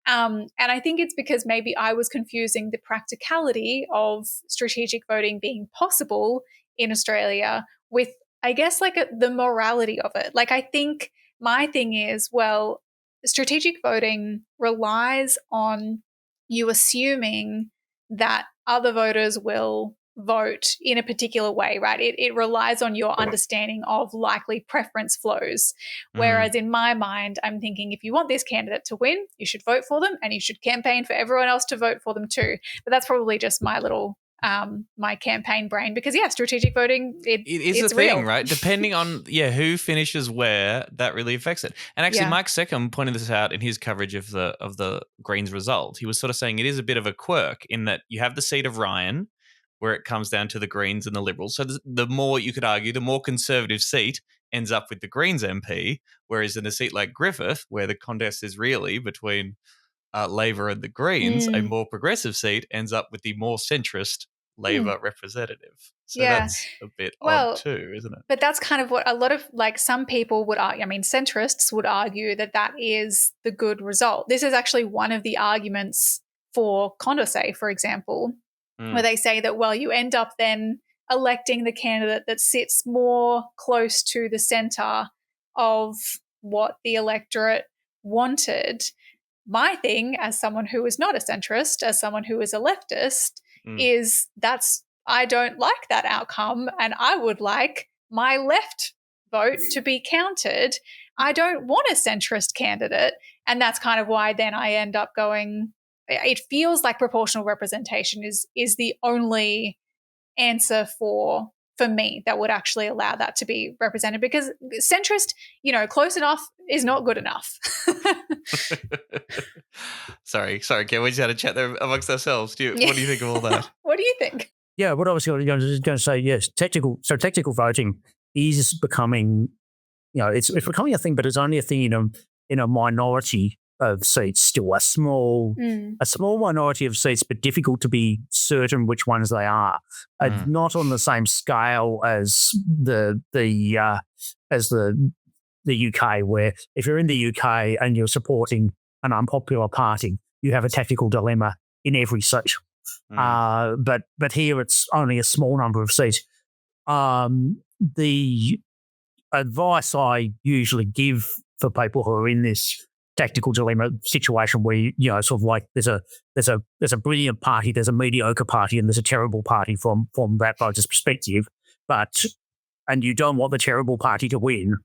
And I think it's because maybe I was confusing the practicality of strategic voting being possible in Australia with, I guess, the morality of it. I think my thing is, well, strategic voting relies on you assuming that other voters will vote in a particular way, right? It relies on your understanding of likely preference flows. Whereas in my mind, I'm thinking if you want this candidate to win, you should vote for them and you should campaign for everyone else to vote for them too. But that's probably just my little my campaign brain, because strategic voting it's a thing, real. right? Depending on who finishes where, that really affects it. And actually, Mike Seckham pointed this out in his coverage of the Greens result. He was sort of saying it is a bit of a quirk in that you have the seat of Ryan, where it comes down to the Greens and the Liberals. So the more, you could argue, the more conservative seat ends up with the Greens MP, whereas in a seat like Griffith, where the contest is really between Labor and the Greens, a more progressive seat ends up with the more centrist Labor representative. So that's a bit odd too, isn't it? But that's kind of what a lot of some people would argue. I mean, centrists would argue that is the good result. This is actually one of the arguments for Condorcet, for example, where they say that, well, you end up then electing the candidate that sits more close to the centre of what the electorate wanted. My thing, as someone who is not a centrist, as someone who is a leftist, is I don't like that outcome, and I would like my left vote to be counted. I don't want a centrist candidate, and that's kind of why then I end up going, it feels like proportional representation is the only answer for me that would actually allow that to be represented, because centrist, close enough is not good enough. Sorry, Ken, we just had a chat there amongst ourselves. What do you think of all that? What do you think? Yeah, what I was going to say, yes, technical voting is becoming, it's becoming a thing, but it's only a thing in a minority of seats, still a small minority of seats, but difficult to be certain which ones they are. Not on the same scale as the UK, where if you're in the UK and you're supporting an unpopular party, you have a tactical dilemma in every seat. But here it's only a small number of seats. The advice I usually give for people who are in this tactical dilemma situation, where sort of like there's a brilliant party, there's a mediocre party, and there's a terrible party from that voter's perspective, and you don't want the terrible party to win,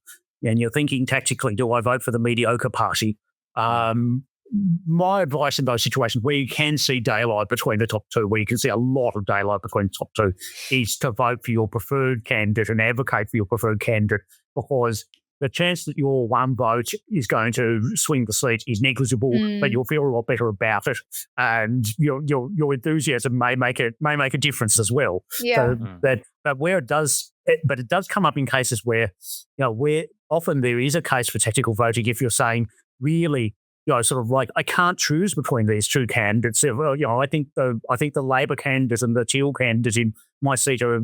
and you're thinking tactically, do I vote for the mediocre party? My advice in those situations where you can see daylight between the top two, where you can see a lot of daylight between the top two, is to vote for your preferred candidate and advocate for your preferred candidate, because the chance that your one vote is going to swing the seat is negligible, but you'll feel a lot better about it, and your enthusiasm may make a difference as well. Yeah. So it does come up in cases where where often there is a case for tactical voting if you're saying, really, sort of like, I can't choose between these two candidates. Well, I think the Labor candidate and the Teal candidate in my seat are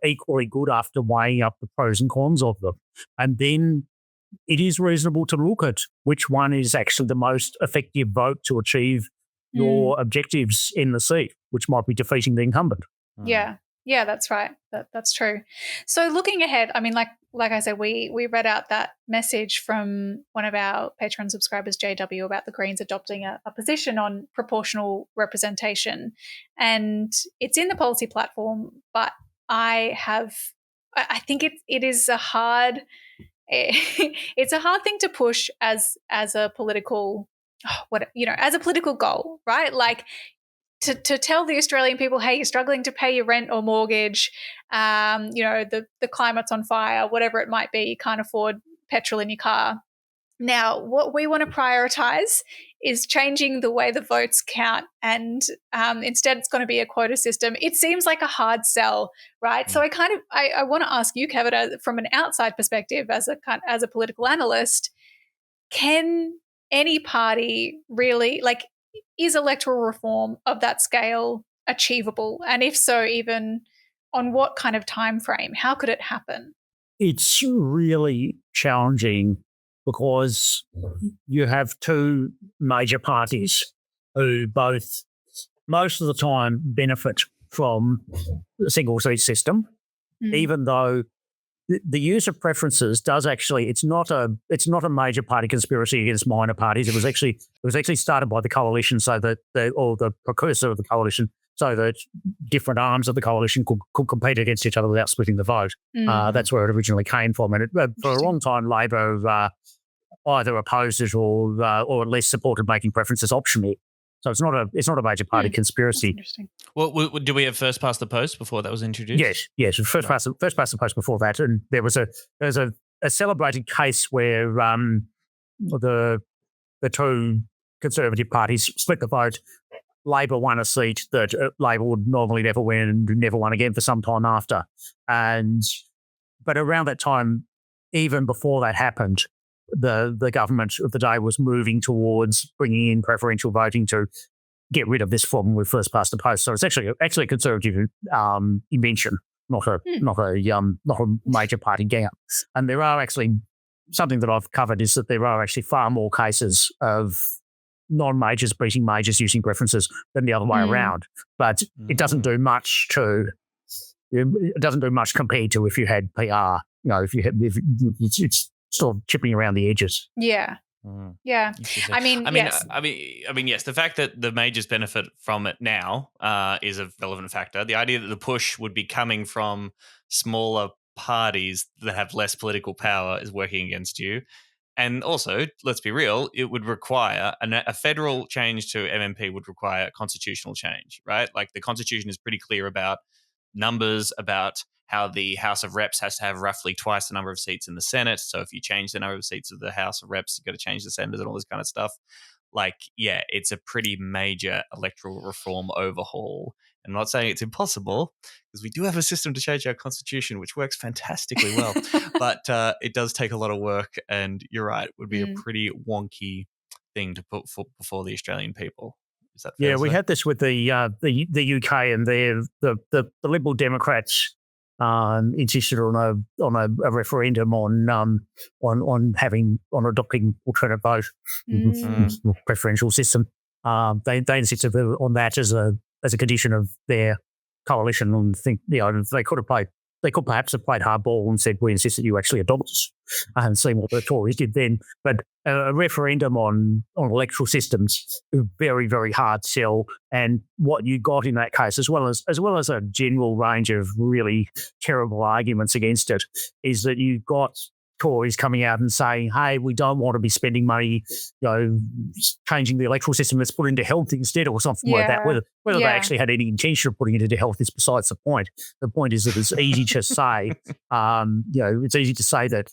equally good after weighing up the pros and cons of them. And then it is reasonable to look at which one is actually the most effective vote to achieve your objectives in the seat, which might be defeating the incumbent. Yeah, that's right. That's true. So looking ahead, I mean, like I said, we read out that message from one of our Patreon subscribers, JW, about the Greens adopting a position on proportional representation. And it's in the policy platform, but I think it is a hard it's a hard thing to push as a political as a political goal, right? Like, to tell the Australian people, hey, you're struggling to pay your rent or mortgage, the climate's on fire, whatever it might be, you can't afford petrol in your car. Now, what we want to prioritise is changing the way the votes count, and instead it's going to be a quota system. It seems like a hard sell, right? So I want to ask you, Kevin, from an outside perspective, as a political analyst, can any party really, like, is electoral reform of that scale achievable? And if so, even on what kind of time frame? How could it happen? It's really challenging because you have two major parties who both most of the time benefit from the single seat system, even though the use of preferences does actually, it's not a major party conspiracy against minor parties. It was actually started by the coalition, so that the precursor of the coalition, so that different arms of the coalition could compete against each other without splitting the vote. That's where it originally came from, and for a long time, Labor either opposed it or at least supported making preferences optional. So it's not a major party conspiracy. Well, do we have first past the post before that was introduced? Yes. First past the post before that, and there was a celebrated case where the two Conservative parties split the vote. Labor won a seat that Labor would normally never win and never won again for some time after. But around that time, even before that happened, the government of the day was moving towards bringing in preferential voting to get rid of this problem with first past the post. So it's actually a Conservative invention, not a major party gap. And there are actually, something that I've covered is that there are actually far more cases of non-majors beating majors using preferences than the other way around. But it doesn't do much compared to if you had PR. It's sort of chipping around the edges. Yeah. Yeah. I mean, yes, the fact that the majors benefit from it now is a relevant factor. The idea that the push would be coming from smaller parties that have less political power is working against you. And also, let's be real, it would require a federal change to MMP would require constitutional change, right? Like the Constitution is pretty clear about numbers, about how the House of Reps has to have roughly twice the number of seats in the Senate. So if you change the number of seats of the House of Reps, you've got to change the senators and all this kind of stuff. Like, yeah, it's a pretty major electoral reform overhaul. I'm not saying it's impossible, because we do have a system to change our constitution, which works fantastically well. But it does take a lot of work, and you're right, it would be a pretty wonky thing to put before the Australian people. Is that fair? Yeah, we had this with the UK, and the Liberal Democrats insisted on a referendum on adopting alternate vote preferential system. They insisted on that as a condition of their coalition, and think they could perhaps have played hardball and said, we insist that you actually adopt us, and seen what the Tories did then. But a referendum on electoral systems, very, very hard sell. And what you got in that case, as well as a general range of really terrible arguments against it, is that you got Tories coming out and saying, hey, we don't want to be spending money, changing the electoral system, let's put it into health instead, or something like that. Whether they actually had any intention of putting it into health is besides the point. The point is that it's easy to say, it's easy to say that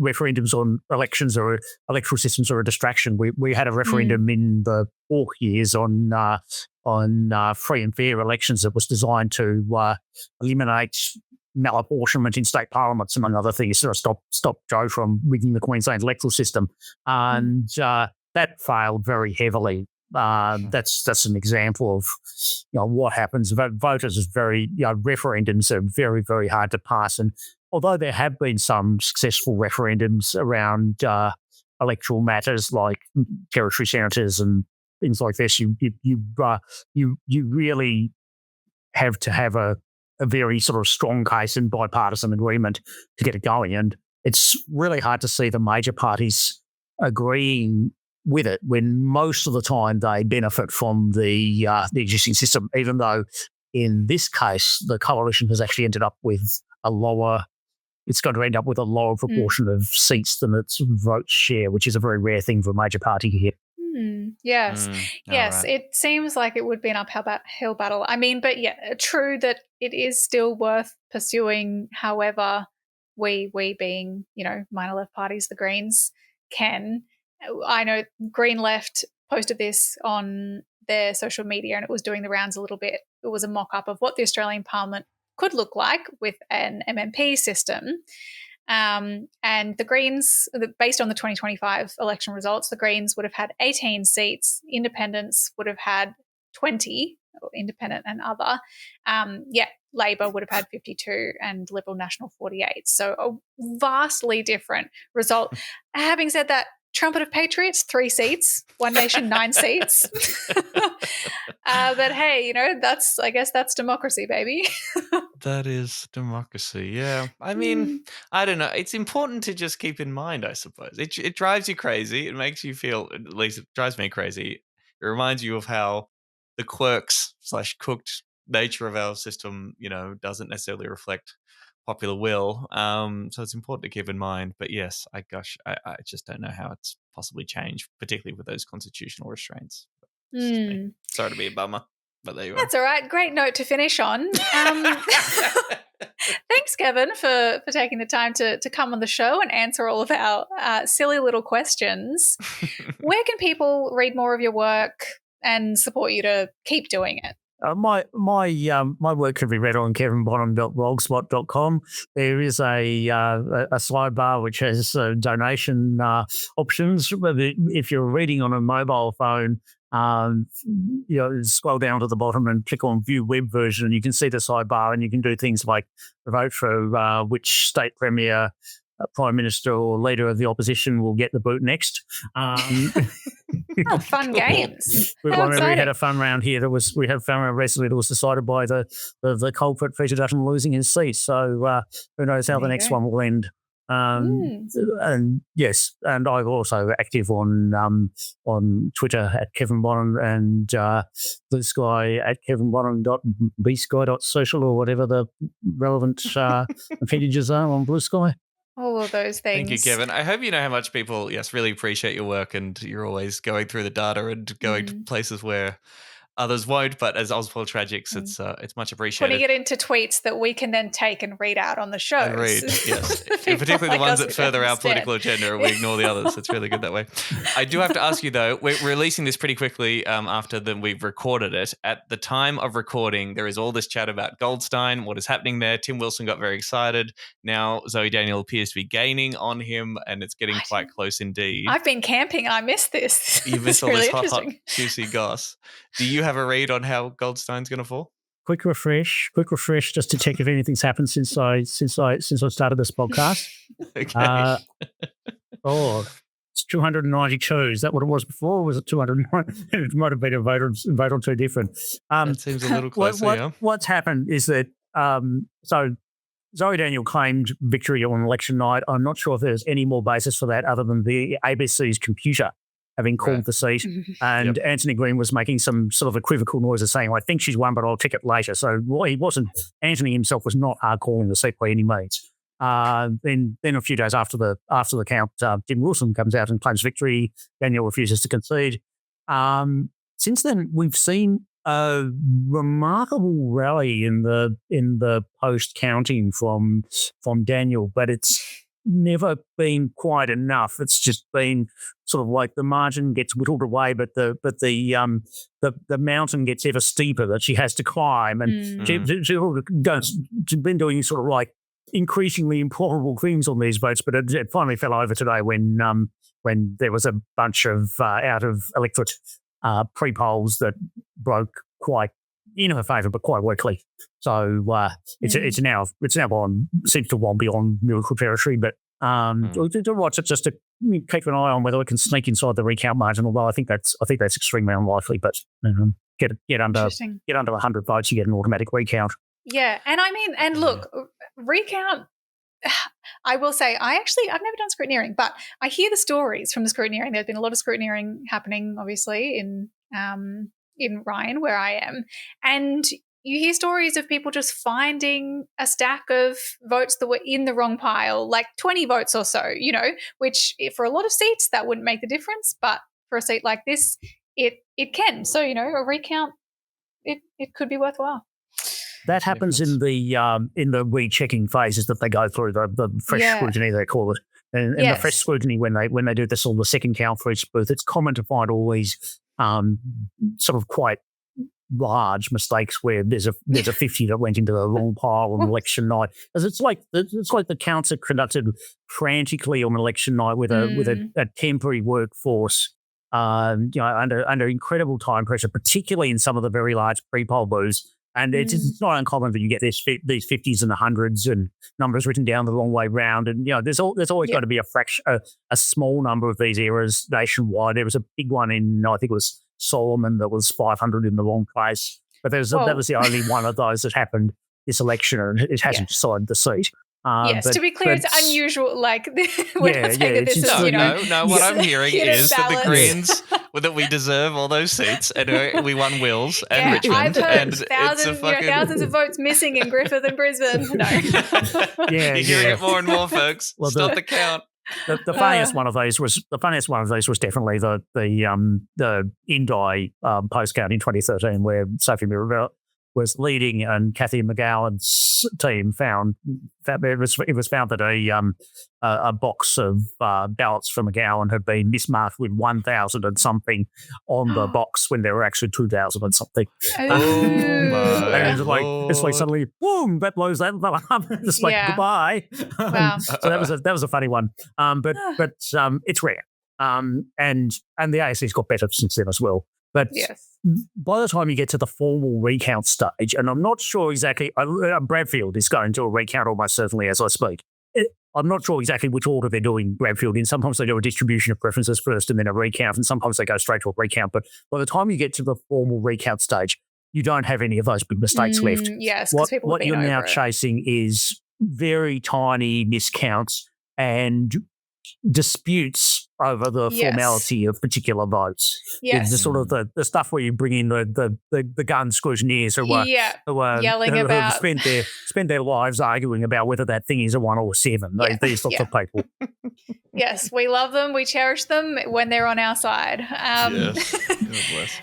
referendums on elections or electoral systems are a distraction. We had a referendum in the Hawke years on free and fair elections that was designed to eliminate malapportionment in state parliaments, among other things, sort of stop Joe from rigging the Queensland electoral system. And that failed very heavily. That's an example of what happens. Voters is referendums are very, very hard to pass. And although there have been some successful referendums around electoral matters like territory senators and things like this, you really have to have a very sort of strong case and bipartisan agreement to get it going. And it's really hard to see the major parties agreeing with it when most of the time they benefit from the existing system, even though in this case the coalition has actually ended up with it's going to end up with a lower proportion of seats than its vote share, which is a very rare thing for a major party here. Yes. Yes, right. it seems like it would be an uphill battle. I mean, but yeah, true that it is still worth pursuing. However, we being, minor left parties, the Greens, can. I know Green Left posted this on their social media and it was doing the rounds a little bit. It was a mock-up of what the Australian Parliament could look like with an MMP system. And the Greens, based on the 2025 election results, the Greens would have had 18 seats. Independents would have had 20, or independent and other. Labor would have had 52 and Liberal National 48. So a vastly different result. Having said that, Trumpet of Patriots, 3 seats, One Nation, 9 seats. But hey, I guess that's democracy, baby. That is democracy. Yeah. I mean, I don't know. It's important to just keep in mind, I suppose. It drives you crazy. It makes you feel, at least it drives me crazy. It reminds you of how the quirks / cooked nature of our system, doesn't necessarily reflect popular will. So it's important to keep in mind. But yes, I just don't know how it's possibly changed, particularly with those constitutional restraints. Sorry to be a bummer. But there you are. That's all right. Great note to finish on. Thanks, Kevin, for taking the time to come on the show and answer all of our silly little questions. Where can people read more of your work and support you to keep doing it? My work can be read on kevinbonham.blogspot.com. There is a sidebar which has donation options. If you're reading on a mobile phone, scroll down to the bottom and click on View Web Version, and you can see the sidebar, and you can do things like vote for which state premier, prime minister, or leader of the opposition will get the boot next. Fun games. We had a fun round here. We had fun round recently that was decided by the culprit Peter Dutton losing his seat. So who knows how the next one will end. And yes, and I'm also active on Twitter at Kevin Bonham and Blue Sky at kevinbonham.bsky.social or whatever the relevant appendages are on Blue Sky. All of those things. Thank you, Kevin. I hope you know how much people, really appreciate your work, and you're always going through the data and going to places where others won't. But as Ozpol Tragics, it's much appreciated. Putting it into tweets that we can then take and read out on the show. And read, yes. Particularly the ones that further our political agenda, and we ignore the others. It's really good that way. I do have to ask you, though, we're releasing this pretty quickly after we've recorded it. At the time of recording, there is all this chat about Goldstein, what is happening there. Tim Wilson got very excited. Now Zoe Daniel appears to be gaining on him, and it's getting quite close indeed. I've been camping. I missed this. You missed all this hot, juicy goss. Do you have a read on how Goldstein's going to fall? Quick refresh, just to check if anything's happened since I started this podcast. Okay. It's 292. Is that what it was before? Or was it 209? It might have been a vote or two different. That seems a little closer. What's happened is that so Zoe Daniel claimed victory on election night. I'm not sure if there's any more basis for that other than the ABC's computer having called the seat, and Anthony Green was making some sort of equivocal noises saying, I think she's won, but I'll check it later. So he wasn't, Anthony himself was not hard calling the seat by any means. Then a few days after the count, Tim Wilson comes out and claims victory. Daniel refuses to concede. Since then, we've seen a remarkable rally in the post counting from Daniel, but it's never been quite enough. It's just been sort of like the margin gets whittled away, but the mountain gets ever steeper that she has to climb, and she's been doing sort of like increasingly improbable things on these votes. But it finally fell over today when there was a bunch of out of electorate pre-polls that broke quite in her favour, but quite weakly. So it's now seems to be on miracle territory. But to watch it, just to keep an eye on whether it can sneak inside the recount margin. Although I think that's extremely unlikely. But get under 100 votes, you get an automatic recount. Yeah, and I mean, and look, recount. I will say, I've never done scrutineering, but I hear the stories from the scrutineering. There's been a lot of scrutineering happening, obviously, in Ryan, where I am, and you hear stories of people just finding a stack of votes that were in the wrong pile, like 20 votes or so, which for a lot of seats that wouldn't make the difference, but for a seat like this, it can. So, a recount, it could be worthwhile. That happens in the rechecking phases that they go through, the fresh scrutiny, they call it. And the fresh scrutiny, when they do this on the second count for each booth, it's common to find all these sort of quite large mistakes where there's a 50 that went into the wrong pile on election night. As it's like the counts are conducted frantically on election night with a temporary workforce, under incredible time pressure, particularly in some of the very large pre-poll booths. And it's not uncommon that you get these 50s and the hundreds and numbers written down the wrong way round. And there's always got to be a small number of these errors nationwide. There was a big one in, I think it was Solomon, that was 500 in the wrong place. But that was the only one of those that happened this election, and it hasn't decided the seat. To be clear, it's unusual. Like, we're not saying that this is, No. What I'm hearing is that the Greens, that we deserve all those seats, and we won Wills and Richmond. I've heard and thousands of votes missing in Griffith and Brisbane. No. You're hearing it more and more, folks. Well, stop the count. The funniest one of those was definitely the Indi post count in 2013, where Sophie Mirabel was leading, and Cathy McGowan's team found that it was found that a box of ballots for McGowan had been mismarked with 1,000 and something on the box when there were actually 2,000 and something. And it's like suddenly, boom, that blows that up. It's like goodbye. Wow. So that was a funny one. But it's rare. And the ASC's got better since then as well. But by the time you get to the formal recount stage, and I'm not sure exactly, Bradfield is going to a recount almost certainly as I speak. I'm not sure exactly which order they're doing Bradfield in. Sometimes they do a distribution of preferences first and then a recount, and sometimes they go straight to a recount. But by the time you get to the formal recount stage, you don't have any of those big mistakes left. Yes, what you're now chasing is very tiny miscounts and disputes over the formality of particular votes. Yes. The sort of the stuff where you bring in the gun scrutineers who are yelling about, spend their lives arguing about whether that thing is a 1 or a 7. These sorts of people. Yes, we love them. We cherish them when they're on our side.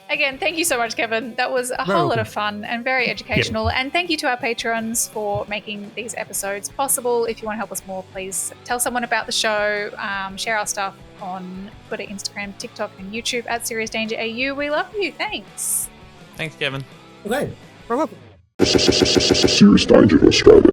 Again, thank you so much, Kevin. That was a whole lot of fun and very educational. Yep. And thank you to our patrons for making these episodes possible. If you want to help us more, please tell someone about the show. Share our stuff on Twitter, Instagram, TikTok, and YouTube at Serious Danger AU. We love you. Thanks. Thanks, Kevin. Okay. You're welcome. Serious Danger Australia.